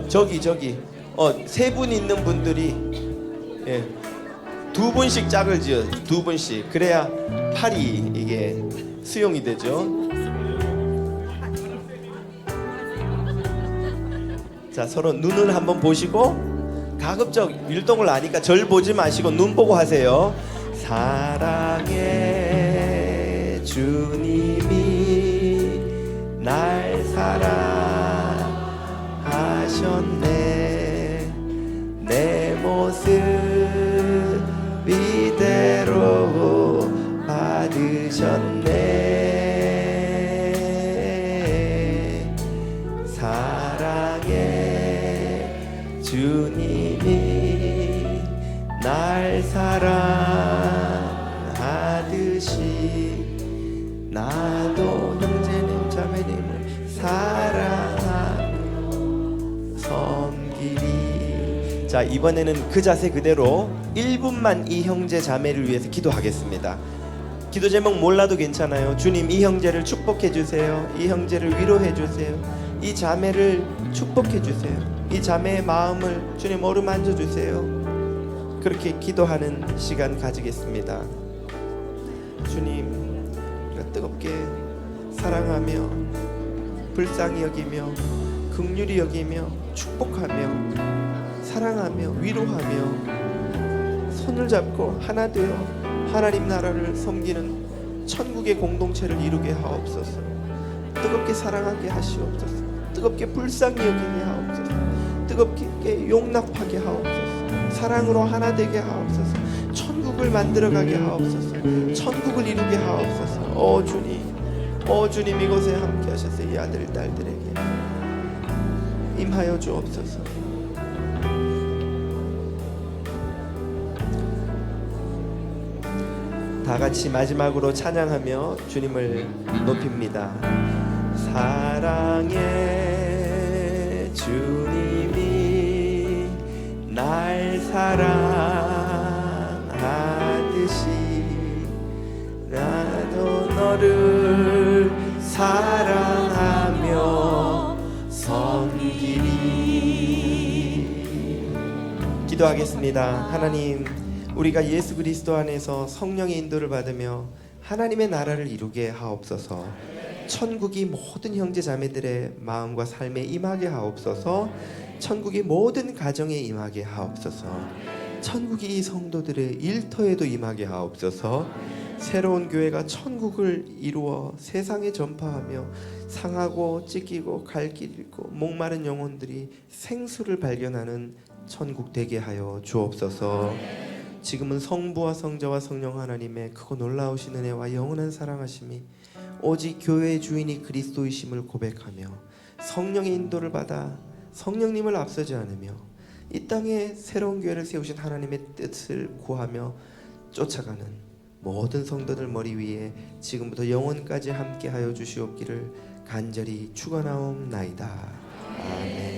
저기 세 분 있는 분들이, 예, 두 분씩 짝을 지어. 두 분씩. 그래야 팔이 이게 수용이 되죠. 자, 서로 눈을 한번 보시고, 가급적 율동을 아니까 절 보지 마시고 눈 보고 하세요. 사랑해 주님이 날 사랑하셨네. 내 모습 이대로 받으셨네. 사랑해 주님이 날 사랑하듯이 나도 형제님 자매님을 사랑하며 섬기리. 자, 이번에는 그 자세 그대로 1분만 이 형제 자매를 위해서 기도하겠습니다. 기도 제목 몰라도 괜찮아요. 주님, 이 형제를 축복해 주세요. 이 형제를 위로해 주세요. 이 자매를 축복해 주세요. 이 자매의 마음을 주님 어루만져 주세요. 그렇게 기도하는 시간 가지겠습니다. 주님, 우리가 뜨겁게 사랑하며 불쌍히 여기며 긍휼히 여기며 축복하며 사랑하며 위로하며 손을 잡고 하나 되어 하나님 나라를 섬기는 천국의 공동체를 이루게 하옵소서. 뜨겁게 사랑하게 하시옵소서. 뜨겁게 불쌍히 여기게 하옵소서. 뜨겁게 용납하게 하옵소서. 사랑으로 하나 되게 하옵소서. 천국을 만들어가게 하옵소서. 천국을 이루게 하옵소서. 주님 이곳에 함께 하셔서 이 아들 딸들에게 임하여 주옵소서. 다 같이 마지막으로 찬양하며 주님을 높입니다. 사랑해 주님이 날 사랑하듯이 나도 너를 사랑하며 섬기리. 기도하겠습니다. 하나님, 우리가 예수 그리스도 안에서 성령의 인도를 받으며 하나님의 나라를 이루게 하옵소서. 천국이 모든 형제 자매들의 마음과 삶에 임하게 하옵소서. 천국이 모든 가정에 임하게 하옵소서. 천국이 이 성도들의 일터에도 임하게 하옵소서. 새로운 교회가 천국을 이루어 세상에 전파하며 상하고 찢기고 갈 길 잃고 목마른 영혼들이 생수를 발견하는 천국 되게 하여 주옵소서. 지금은 성부와 성자와 성령 하나님의 크고 놀라우신 은혜와 영원한 사랑하심이 오직 교회의 주인이 그리스도이심을 고백하며 성령의 인도를 받아 성령님을 앞서지 않으며 이 땅에 새로운 교회를 세우신 하나님의 뜻을 구하며 쫓아가는 모든 성도들 머리 위에 지금부터 영원까지 함께하여 주시옵기를 간절히 축원하옵나이다. 아멘.